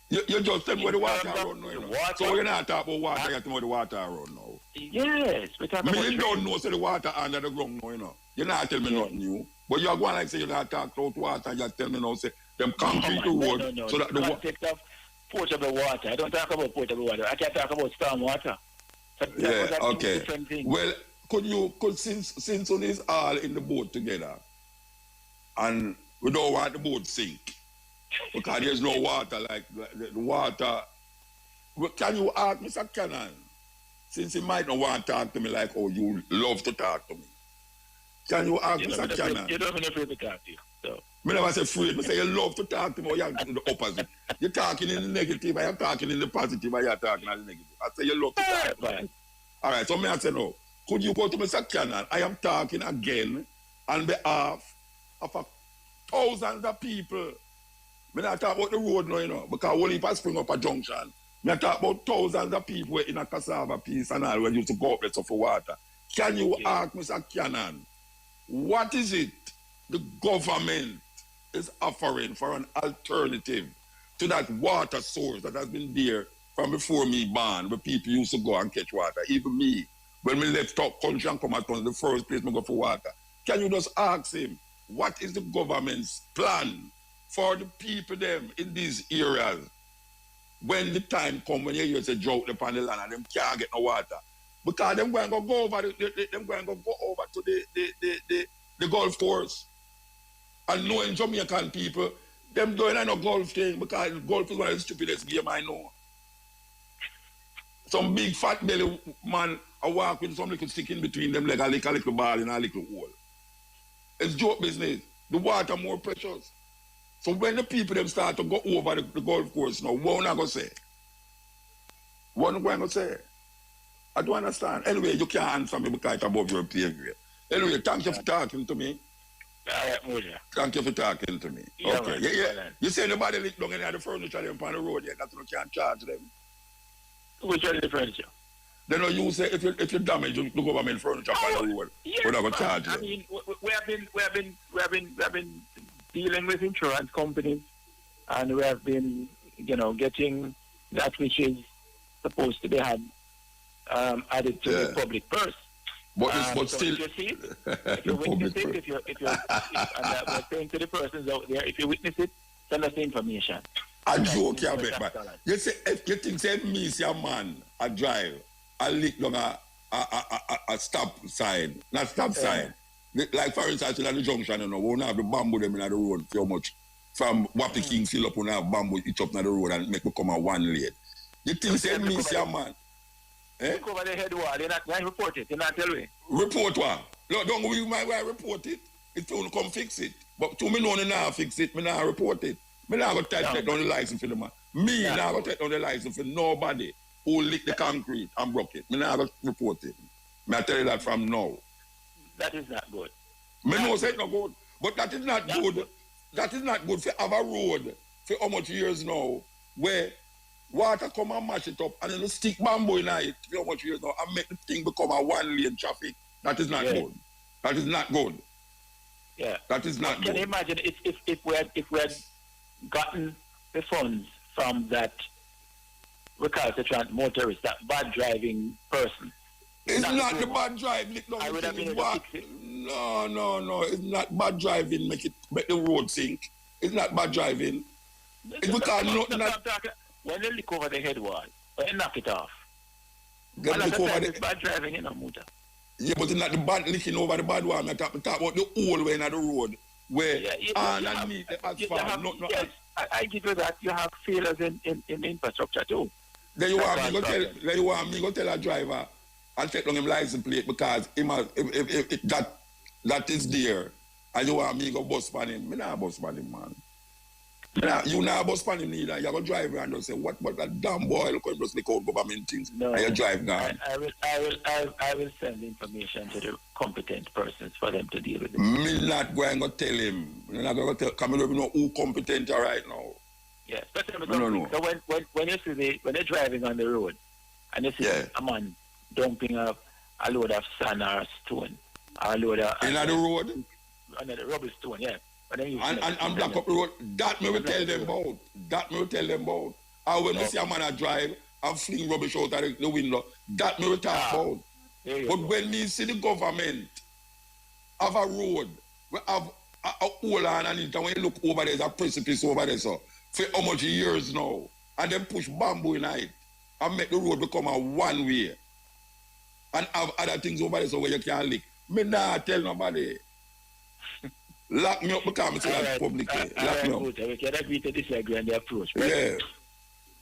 Speaker 1: You just tell me where the water run now. You know? So you're not talking about water, you're talking about the water run now.
Speaker 3: Yes, we're talking about...
Speaker 1: You don't know say the water under the ground now, you know. You're not telling me nothing new. But you're going like say you're not talking about water, you tell me now say them concrete the road.
Speaker 3: No.
Speaker 1: So that
Speaker 3: potable water. I don't talk about potable water. I can talk about storm water. So
Speaker 1: Yeah,
Speaker 3: that's
Speaker 1: okay.
Speaker 3: different things.
Speaker 1: Well, since on is all in the boat together, and we don't want the boat sink because there's no water like the water. Well, can you ask Mr. Cannon, since he might not want to talk to me like, oh, you love to talk to me? Can you ask Mr. Cannon?
Speaker 3: You don't even afraid to talk to you. So.
Speaker 1: I never say afraid. I say you love to talk to me, or you're the opposite. You're talking in the negative, or you're talking in the positive, or you're talking in the negative. I say you love to talk to me. All right, so me I say no. Could you go to Mr. Cannon? I am talking again on behalf of thousands of people. I not talk about the road now, you know, because only if I spring up a junction. I talk about thousands of people in a cassava piece and all when you used to go up there for water. Can you ask Mr. Cannon, what is it the government is offering for an alternative to that water source that has been there from before me born, where people used to go and catch water? Even me, when we left top country and come out on the first place we go for water. Can you just ask him, what is the government's plan for the people them in these areas when the time comes when you hear a drought upon the land and them can't get no water? Because them going to go over to the golf course. And knowing Jamaican people, them doing no golf thing because golf is one of the stupidest game I know. Some big fat belly man I walk with some little stick in between them like a little ball in a little hole. It's joke business. The water more precious. So when the people them start to go over the golf course now, what am I going to say? What am I going to say? I don't understand. Anyway, you can't answer me because it's above your pay grade. Anyway, thank you for talking to me. Thank you for talking to me.
Speaker 3: Yeah,
Speaker 1: okay.
Speaker 3: Man,
Speaker 1: yeah. You say nobody lick down any of the furniture them on the road yet. That's why you can't charge them.
Speaker 3: Which one is the furniture?
Speaker 1: Then you say if you damage the government furniture on the road, we're not going to charge them.
Speaker 3: I mean, we have been dealing with insurance companies, and we have been, getting that which is supposed to be added to the public purse.
Speaker 1: But
Speaker 3: So
Speaker 1: still,
Speaker 3: if you see it, if you witness it, if and we're saying to the persons out there, if you witness it, send us the information.
Speaker 1: I joke here, but you say if you think say me see a man I drive, I lick down a stop sign, not stop sign. Like for instance, in the junction, we don't have the bamboo them in the road so much. From Wappy King still up, we have bamboo each up in the road and make me come a one lane. You think say me see a man?
Speaker 3: Look over the head wall, they're not going to report it, they're not tell me.
Speaker 1: Report what? No, don't we might report it. If you come fix it. But to me, no, now fix it, me now report it. Me now go take down the license for the man. Me now go take down the license for nobody who lick the concrete and broke it. Me now go report it. Me I tell you that from now.
Speaker 3: That is not good.
Speaker 1: Me know say it's not good. But that is not good. That is not good for have a road for how much years now where water come and mash it up and then stick bamboo in it for how much years now and make the thing become a one-lane traffic. That is not good. That is not good.
Speaker 3: Yeah.
Speaker 1: That is not good.
Speaker 3: Can you imagine if we had gotten the funds from that recalcitrant motorist, that bad driving person?
Speaker 1: It's not the bad driving.
Speaker 3: I would have been able to fix it.
Speaker 1: No. It's not bad driving make the road sink. It's not bad driving. It's because
Speaker 3: when they lick over the head wall, when they knock it off. It's bad driving, Muta.
Speaker 1: Yeah, but it's not the bad licking over the bad one. I talk about the whole way in the road where underneath the asphalt.
Speaker 3: Yes, I give you that. You have failures in infrastructure too.
Speaker 1: Then you want me to tell a driver and take down him license plate because if that is there and you want me to go bus on him. Me not bus on him, man. You not bus on him neither. You're going to drive and just say, what that damn boy, look at just lick out government things.
Speaker 3: No,
Speaker 1: and you drive down.
Speaker 3: I will send information to the competent persons for them to deal with it.
Speaker 1: Me not going to tell him. Me not going to tell him. I don't know who competent right now.
Speaker 3: Yes, but so when you see when they're driving on the road and you see a man dumping a load of sand or stone or a load of
Speaker 1: in the road?
Speaker 3: Under the rubble stone, yeah.
Speaker 1: And black up the road, that me will tell them about. And when we see a man a drive and fling rubbish out of the window, that me will talk about. But when we see the government have a road, we have a hole on it, and when you look over there's a precipice over there, so for how much years now, and then push bamboo in it and make the road become a one way and have other things over there so where you can't lick. Me nah tell nobody. Lock me up because I say that publicly. Lock me up.
Speaker 3: We can agree to disagree on the approach.
Speaker 1: Right? Yeah.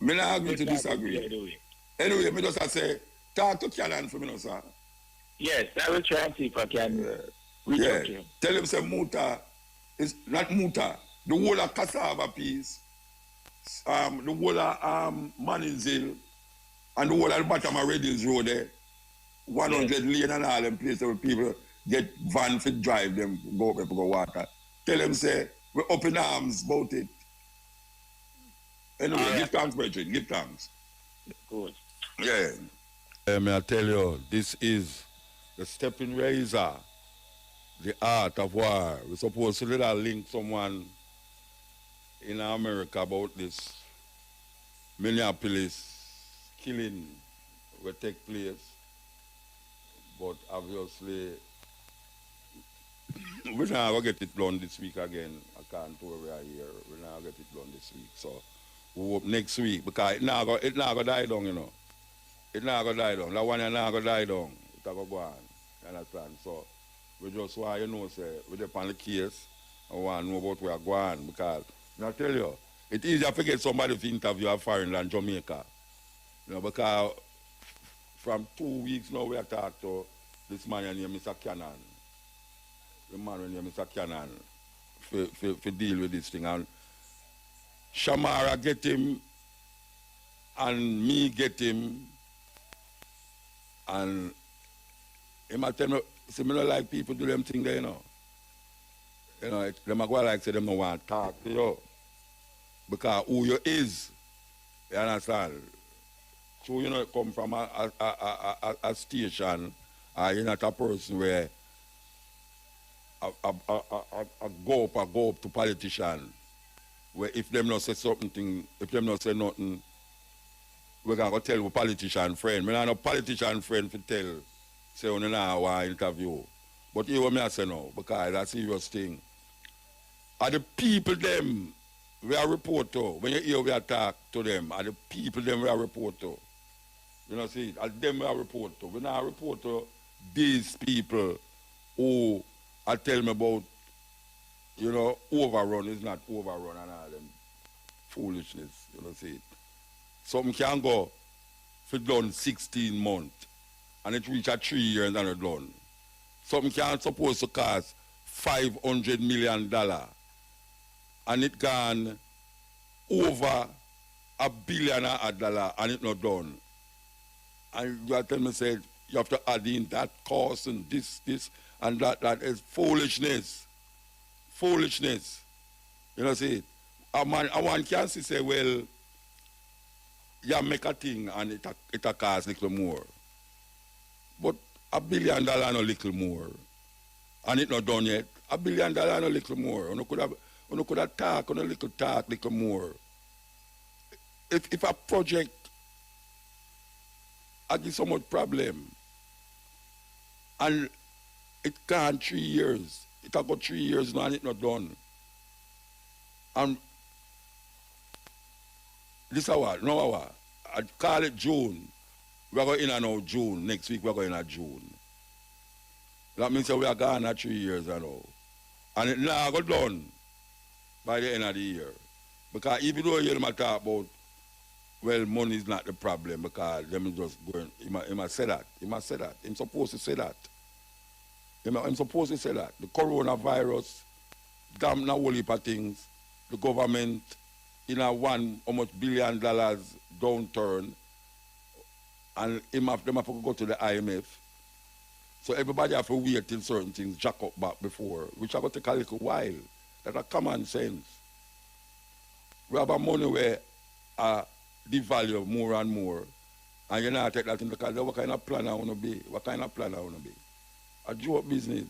Speaker 1: Me not agree to disagree. Anyway, me just say, talk to Canon for me, no, sir.
Speaker 3: Yes, I will try and see if I can reach out to him.
Speaker 1: Tell him say Muta is not Muta. The whole of cassava piece, the whole of Manizil, and the whole of the bottom of Red Hills Road there, 100 lane and all them places where people get van to drive them, go up and go water. Tell them say, we're up in arms about it. Anyway, give thanks, brethren, give thanks.
Speaker 3: Good.
Speaker 1: Yeah. May I tell you, this is the stepping razor, the art of war. We're supposed to let her link someone in America about this Minneapolis killing will take place. But obviously, we're not going to get it done this week again. I can't do it right here. We're not going to get it done this week. So we hope next week, because it not going to die down, you know. It not going to die down. That one is not going to die down. It's going to go on. You understand? So we just want, you know, say, we're on the case. I want to know about where we're going. Because, I tell you, it's easier to get somebody to interview a foreign than Jamaica. You know, because from 2 weeks now, we are talking to this man named Mr. Cannon. The man named Mr. Cannon to deal with this thing. And Shamara get him, and me get him, and he might tell me, see, me don't like people do them thing there, you know. You know, them go like say them don't want to talk to you. Because who you is, you understand? So you know, come from a station, you're not a person where I go up to politician, where if them not say something, if them not say nothing, we're going to tell a politician friend. I'm not a politician friend to tell, say, on an hour interview. But you want me to say no, because that's a serious thing. Are the people them we are report to, when you hear we talk to them, are the people them we are report to. You know, see, are them we are report to. We not report to these people who are telling me about, you know, overrun is not overrun and all them foolishness, you know, see. Something can go for done 16 months and it reach a 3 years and it's done. Something can supposed to cost $500 million and it gone over $1 billion and it's not done. And you tell me, say, you have to add in that cost and this, and that is foolishness. Foolishness. You know, see, a one can say, well, you make a thing and it costs a little more. But $1 billion no little more. And it's not done yet. $1 billion no little more. You could have talk, little more. If a project I give so much problem and it gone 3 years. It have got 3 years now and it's not done. And this hour, no hour. I call it June. We're going in now June. Next week we're going in June. That means that we are gone at 3 years now. And it now got done by the end of the year. Because even though you talk about, well, money is not the problem because them just going, he must say that. He must say that. He's supposed to say that. I'm supposed to say that. The coronavirus, damn na whole heap of things. The government in a almost $1 billion downturn, and them have to go to the IMF. So everybody have to wait till certain things jack up back before, which are going to take a little while. That's a common sense. We have a money where devalue more and more, and you not take that into account. What kind of plan I want to be? What kind of plan I want to be? A joke business.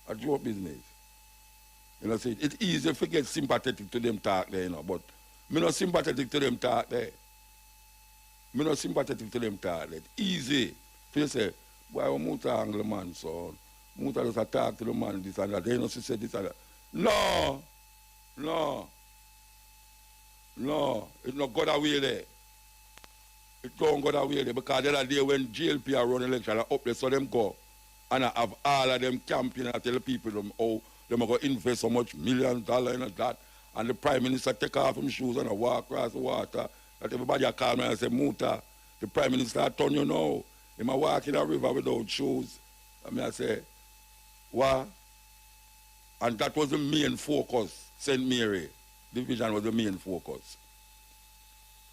Speaker 1: A joke business. You know, see, it's easy to get sympathetic to them talk there, you know, but me not sympathetic to them talk there. Me not sympathetic to them talk there. It's easy to say, why we Muta angle man, so Muta just attack to the man, this and that. They know she said this and that. No. No, it not got away there. It don't go that way there because the other day when JLP are run election up there, so them go and I have all of them campaign and tell people them how them are going to invest so much $1 million in that. And the Prime Minister take off his shoes and walk across the water. That everybody call me and say, Muta, the Prime Minister turn you now. He might walk in a river without shoes. I say, what? And that was the main focus. St. Mary division was the main focus.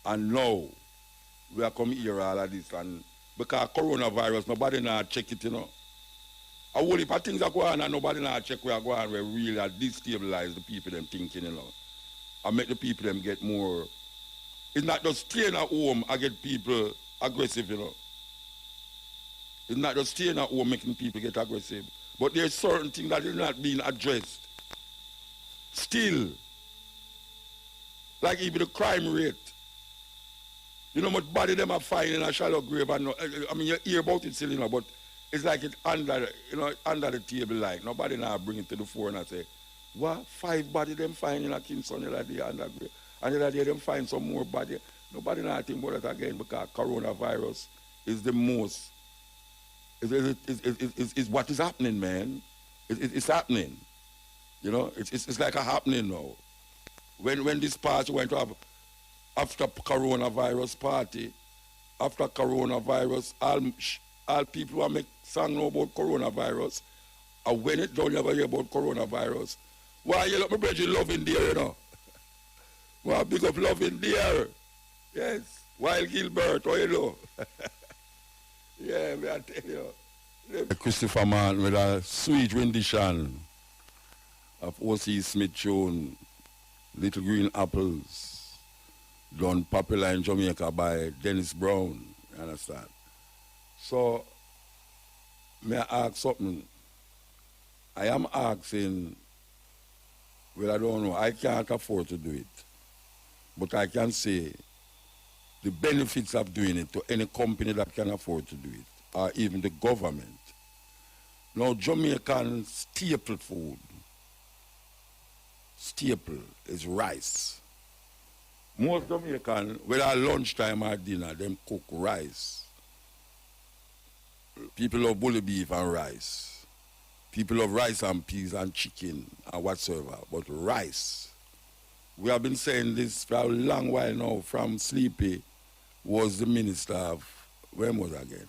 Speaker 1: And now, we are coming here all of this. And because coronavirus, nobody now check it, you know. A whole heap of things are going on and nobody now check where going on where really destabilize the people them thinking, you know. And make the people them get more. It's not just staying at home and get people aggressive, you know. It's not just staying at home making people get aggressive. But there's certain things that is not being addressed. Still. Like even the crime rate. You know much body them are finding in a shallow grave and I mean you hear about it still, you know, but it's like it under under the table like nobody now bring it to the fore and say, what? 5 body them find in a Kingston the other day under grave. And the other day them find some more body. Nobody now think about it again because coronavirus is the most is what is happening, man. It's happening. You know, it's like a happening now. When this party went to have after coronavirus party, after coronavirus, all people who make song know about coronavirus, and when it don't ever hear about coronavirus, why you look my brother love in there, you know? Why big up love in there? Yes. Wild Gilbert, how you know? Yeah, me I tell you. Christopher Mann with a sweet rendition of O.C. Smith tune, Little Green Apples, done popular in Jamaica by Dennis Brown, you understand? So, may I ask something? I am asking, well, I don't know, I can't afford to do it, but I can say the benefits of doing it to any company that can afford to do it, or even the government. Now, Jamaican staple food, staple is rice. Most Jamaican, whether at lunchtime or dinner, them cook rice. People love bully beef and rice. People love rice and peas and chicken and whatsoever, but rice. We have been saying this for a long while now. From Sleepy was the minister of, when was it again?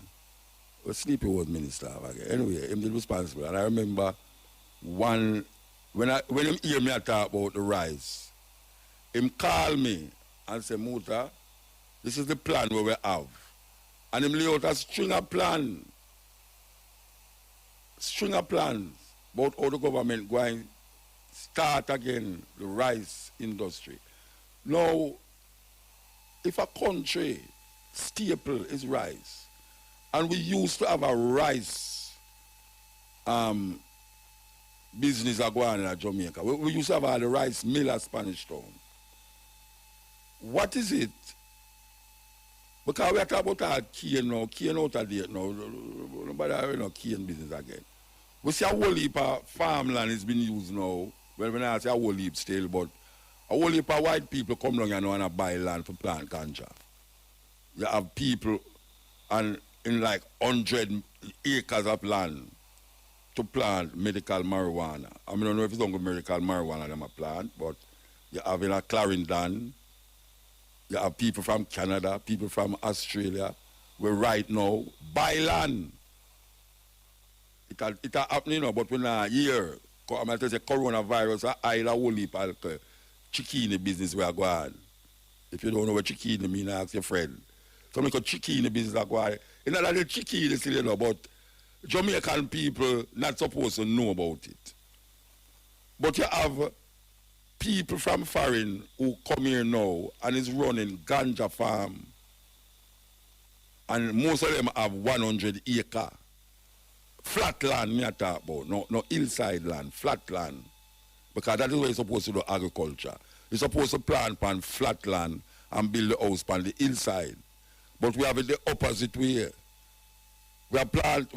Speaker 1: Well, Sleepy was minister of again. Anyway, him did responsible. And I remember when him hear me talk about the rice, him call me and say, Muta, this is the plan where we have. And him lay out a string of plans about how the government going start again the rice industry. Now, if a country staple is rice, and we used to have a rice business going in Jamaica, we used to have the rice mill at Spanish Town. What is it? Because we are talking about our cane now, cane out of date now. Nobody have no cane business again. We see a whole heap of farmland is being used now. Well, when I say a whole heap still, but a whole heap of white people come down and want to buy land for plant ganja. You have people and in like 100 acres of land to plant medical marijuana. I mean, I don't know if it's only medical marijuana them a plant, but you have in a Clarendon, you have people from Canada, people from Australia, where right now buy land. It happening now, but when I hear, I'm going to say coronavirus, I a whole heap of chicken business where I go on. If you don't know what chicken mean, ask your friend. So I make chicken business I go on. It's not that the chicken is still, you know, but Jamaican people not supposed to know about it. But you have people from foreign who come here now and is running ganja farm. And most of them have 100 acre. Flat land, me I talk about. No hillside land, flat land. Because that is where you're supposed to do agriculture. You're supposed to plant on flat land and build the house on the hillside. But we have it the opposite way. We have build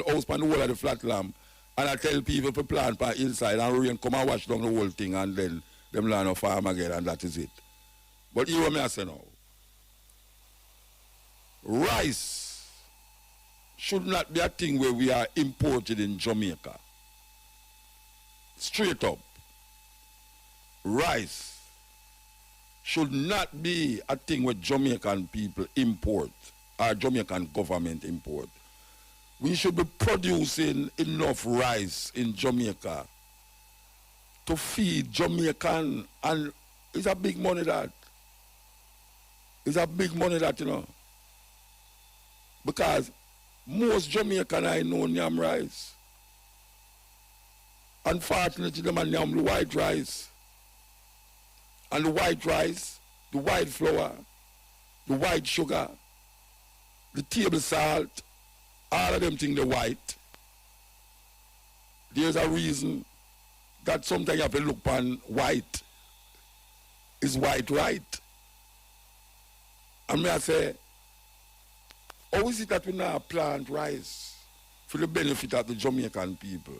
Speaker 1: house on the whole of the flat land. And I tell people to plant on hillside and rain come and wash down the whole thing and then them land of farm again, and that is it. But you what me I say now. Rice should not be a thing where we are imported in Jamaica. Straight up. Rice should not be a thing where Jamaican people import or Jamaican government import. We should be producing enough rice in Jamaica to feed Jamaican, and it's a big money that. It's a big money that, you know. Because most Jamaican I know yam rice. Unfortunately, them are yam the white rice. And the white rice, the white flour, the white sugar, the table salt, all of them think they're white. There's a reason that sometimes you have to look upon white. Is white right? And me I say, how is it that we now plant rice for the benefit of the Jamaican people?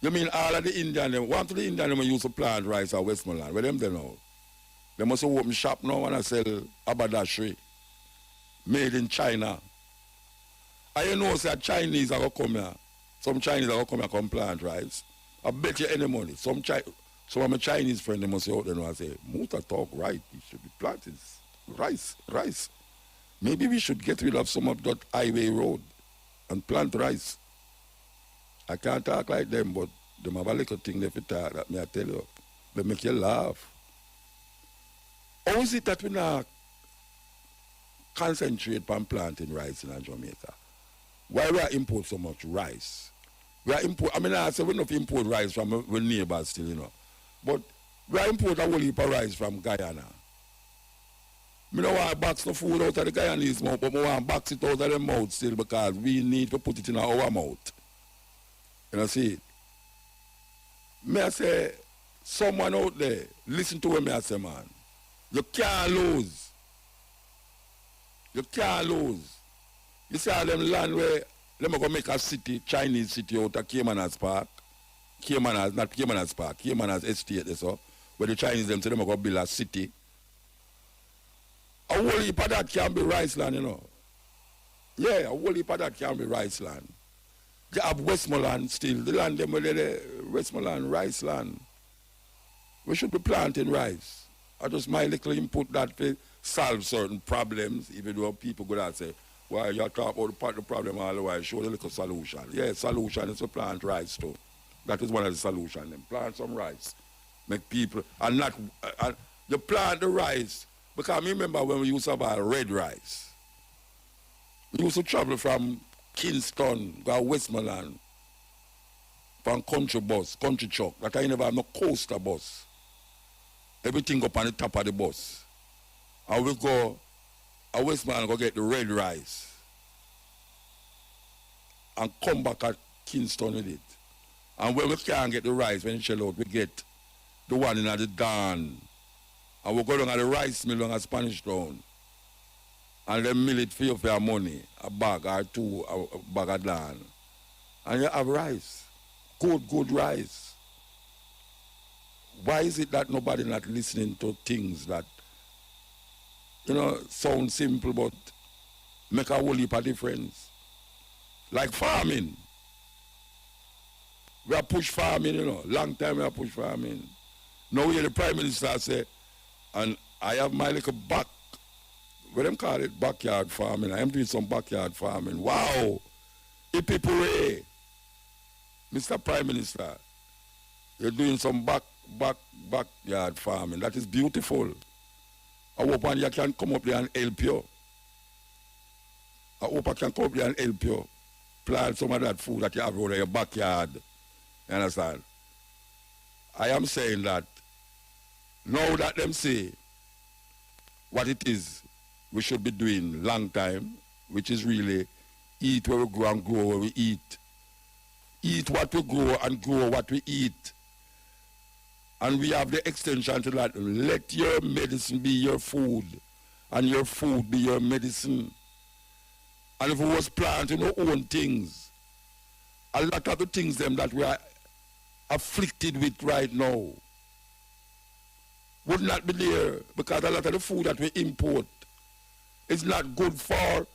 Speaker 1: You mean all of the Indian, one of the Indian them used to plant rice at Westmoreland, where them they know? They must have opened shop now and I sell abadashri, made in China. I know that Chinese are going to come here. Some Chinese are going to come here come plant rice. I bet you any money. Some of my Chinese friends, they must say out there now and say, Muta talk right, it should be planted rice. Maybe we should get rid of some of that highway road and plant rice. I can't talk like them, but they have a little thing they talk that me I tell you. They make you laugh. How is it that we now concentrate on planting rice in Jamaica? Why we are import so much rice? We are import, I mean, I say we don't import rice from our neighbors still, you know. But we are import a whole heap of rice from Guyana. I don't want to box the food out of the Guyanese mouth, but I want to box it out of their mouth still because we need to put it in our mouth. You know, see it? May I say, someone out there, listen to what me I say, man. You can't lose. You can't lose. You see all them land where, let me go make a city, Chinese city out of Caymanas Park. Not Caymanas Park, Caymanas Estate, so, where the Chinese them say they go build a city. A whole heap of that can be rice land, you know. Yeah, a whole heap of that can be rice land. You have Westmoreland still, the land them where the Westmoreland rice land. We should be planting rice. I just my little input that to solve certain problems, even though people go and say, why you talk about the problem all the while, show the little solution. Yeah, solution is to plant rice too. That is one of the solutions. Plant some rice. Make people, and not, you plant the rice, because I remember when we used to buy red rice. We used to travel from Kingston, go to Westmoreland, from country bus, country truck. That I never have no coaster bus. Everything up on the top of the bus. And we go to Westmoreland go get the red rice. And come back at Kingston with it. And when we can't get the rice, when it shell out, we get the one in the dawn. And we go down at the rice mill on a Spanish Town. And they mill it for you for your money, a bag or two, a bag of dawn. And you have rice. Good rice. Why is it that nobody not listening to things that, you know, sound simple but make a whole heap of difference? Like farming. We have pushed farming, you know. Long time we have pushed farming. Now we hear the Prime Minister say, and I have my little back, what them call it, backyard farming. I am doing some backyard farming. Wow! Hippie hooray! Mr. Prime Minister, you're doing some backyard farming. That is beautiful. I hope one you can come up there and help you. I hope I can come up there and help you. Plant some of that food that you have over your backyard. You understand? I am saying that now that them say what it is we should be doing long time, which is really eat where we grow and grow where we eat. Eat what we grow and grow what we eat. And we have the extension to that. Let your medicine be your food and your food be your medicine. And if we was planting our own things, a lot of the things them that we are afflicted with right now, would not be there because a lot of the food that we import is not good for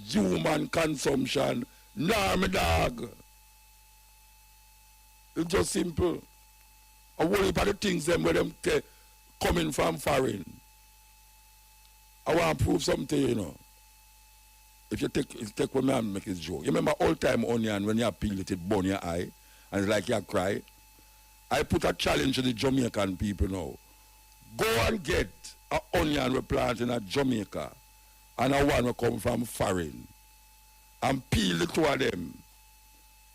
Speaker 1: human consumption. Nah, my dog. It's just simple. I worry about the things them where them coming from foreign. I want to prove something to you, you know. If you take one man and make his joke. You remember old time onion when you peel it, it burn your eye and it's like you cry. I put a challenge to the Jamaican people now. Go and get an onion we plant in Jamaica and a one will come from foreign. And peel the two of them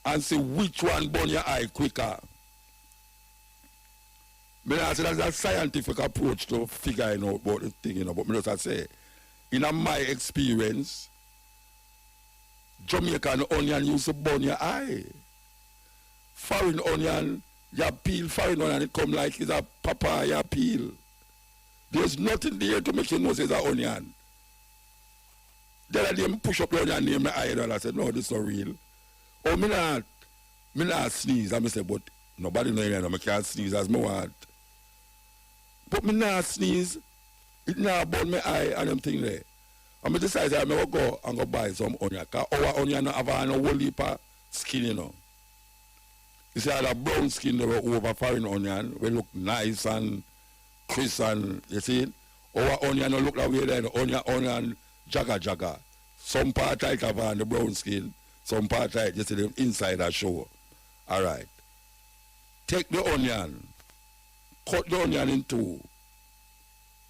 Speaker 1: and see which one burn your eye quicker. I say that's a scientific approach to figuring out about the thing, you know. But I just say, in my experience, Jamaican onion used to burn your eye. Foreign onion, you peel foreign onion, it come like it's a papaya peel. There's nothing there to make you know it's an onion. Then I didn't push up the onion near my eye and I said, no, this is not real. Oh, me not sneeze. I say, but nobody know you know, I can't sneeze as I want. But me not sneeze, it not burn my eye and them thing there. And I decided I'm going to go and go buy some onion. Because our onion have a whole heap of skin, you know. You see, all the brown skin they were over foreign onion, we look nice and crisp and, you see it? Our onion don't look that way then. Onion jagga. Some part tight have on the brown skin, some part tight, you see the inside that show. All right. Take the onion, cut the onion in two,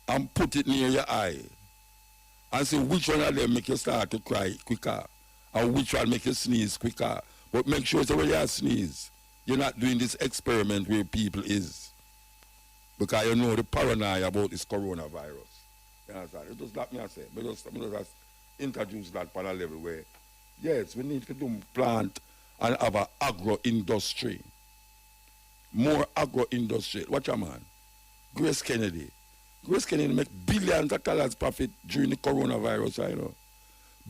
Speaker 1: and put it near your eye. And see which one of them make you start to cry quicker, and which one make you sneeze quicker. But make sure so when you sneeze, you're not doing this experiment where people is. Because you know the paranoia about this coronavirus. You understand? It just like me I say. I just introduce that on a level where, yes, we need to do plant and have an agro-industry. More agro-industry. Watch a man. Grace Kennedy make billions of dollars profit during the coronavirus, you know.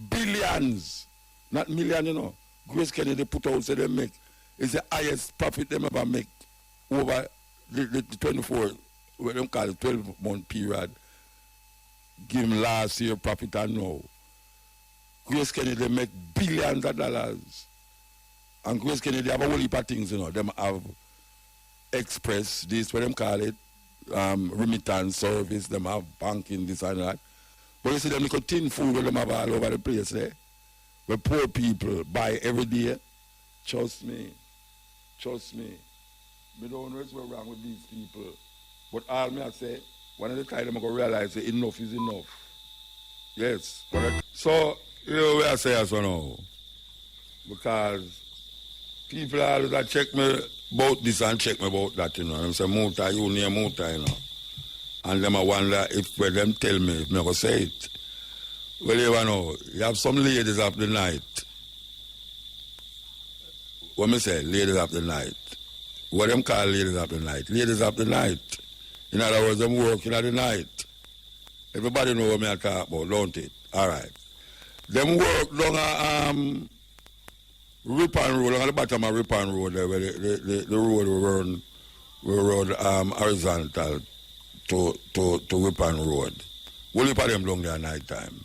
Speaker 1: Billions, not millions, you know. Grace Kennedy put out, say they make, it's the highest profit they ever make over the 24, what they call it, 12-month period. Give them last year profit and now. Grace Kennedy make billions of dollars. And Grace Kennedy have a whole heap of things, you know. Them have express, this what them call it, remittance service, them have banking, this and that. But you see them little tin food where them have all over the place there. Eh? Where poor people buy every day. Trust me. We don't know what's wrong with these people. But all me I say, one of the time I'm going to realize that enough is enough. Yes, correct. So, you know what I say as well now. Because people always check me about this and check me about that, you know. And say, Muta, you near Muta, you know. And them I wonder if when them tell me, if me go say it. Well, you know, you have some ladies of the night. What me say, ladies of the night. What them call ladies of the night? Ladies of the night. In other words, them working at the night. Everybody know what me I talk about, don't it? All right. Them work down a Ripon Road, on the bottom of Ripon Road there, where the road will run horizontal to Ripon Road. We'll look at them down there at night time.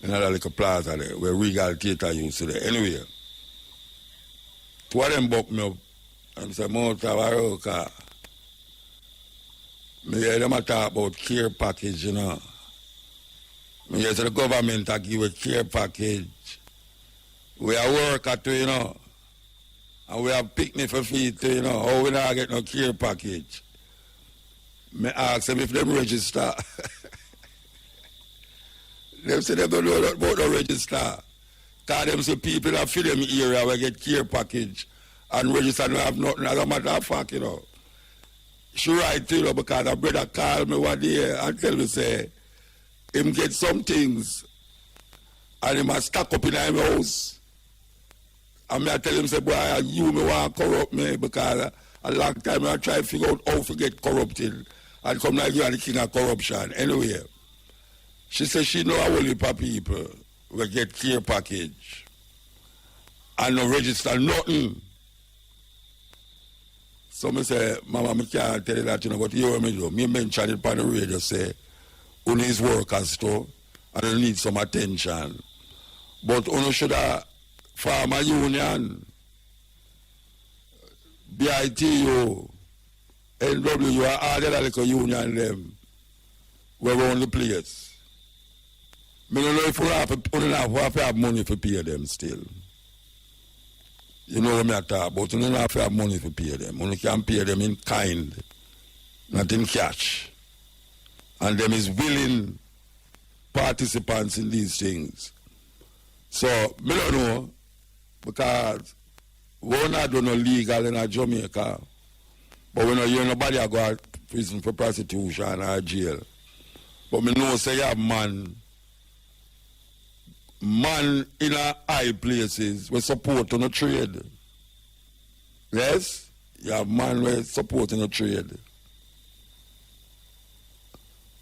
Speaker 1: In another little plaza there, where Regal Theatre used to there. Anyway, two of them buck me up and say, Mutabaruka. Me hear them talk about care package, you know. Me hear the government a give a care package. We are worker too, you know. And we have picnic for feed too, you know. How we not get no care package? Me ask them if them register. Them say they don't know about the register. Because them say people that fill them area will get care package and register and have nothing. As a matter of fact, you know. She right to you know, because a brother called me one day and tell me say him get some things and he must stack up in his house. And me I tell him say, boy, you me want to corrupt me because a long time I try to figure out how to get corrupted and come like you are the king of corruption. Anyway, she said she know a whole heap of people will get care package and no register nothing. So I say, Mama, I can't tell you that, you know, but you hear me do. Me mention it on the radio, say, who needs workers too, and they need some attention. But you should have farmer union, BITU, NW, all the little union them, we run the place. I don't know if we have money to pay them still. You know what I talk about, you don't have to have money to pay them. You can pay them in kind, not in cash. And them is willing participants in these things. So, I don't know, because we're not doing no legal in Jamaica, but we don't hear nobody go to prison for prostitution or jail. But I know say you have man in high places we support on the trade. Yes? You have man we support in the trade.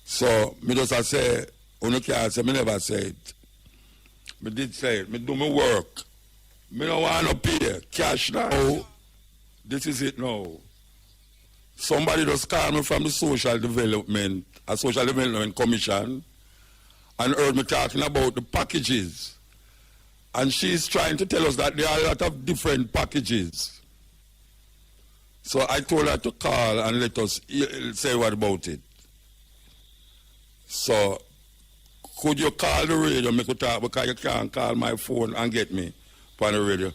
Speaker 1: So, I just say, you can't say, I never say it. I did say it. I do my work. I don't want to pay cash now. This is it now. Somebody just called me from the Social Development, a Social Development Commission, and heard me talking about the packages. And she's trying to tell us that there are a lot of different packages. So I told her to call and let us say what about it. So, could you call the radio, make a talk, because you can't call my phone and get me on the radio.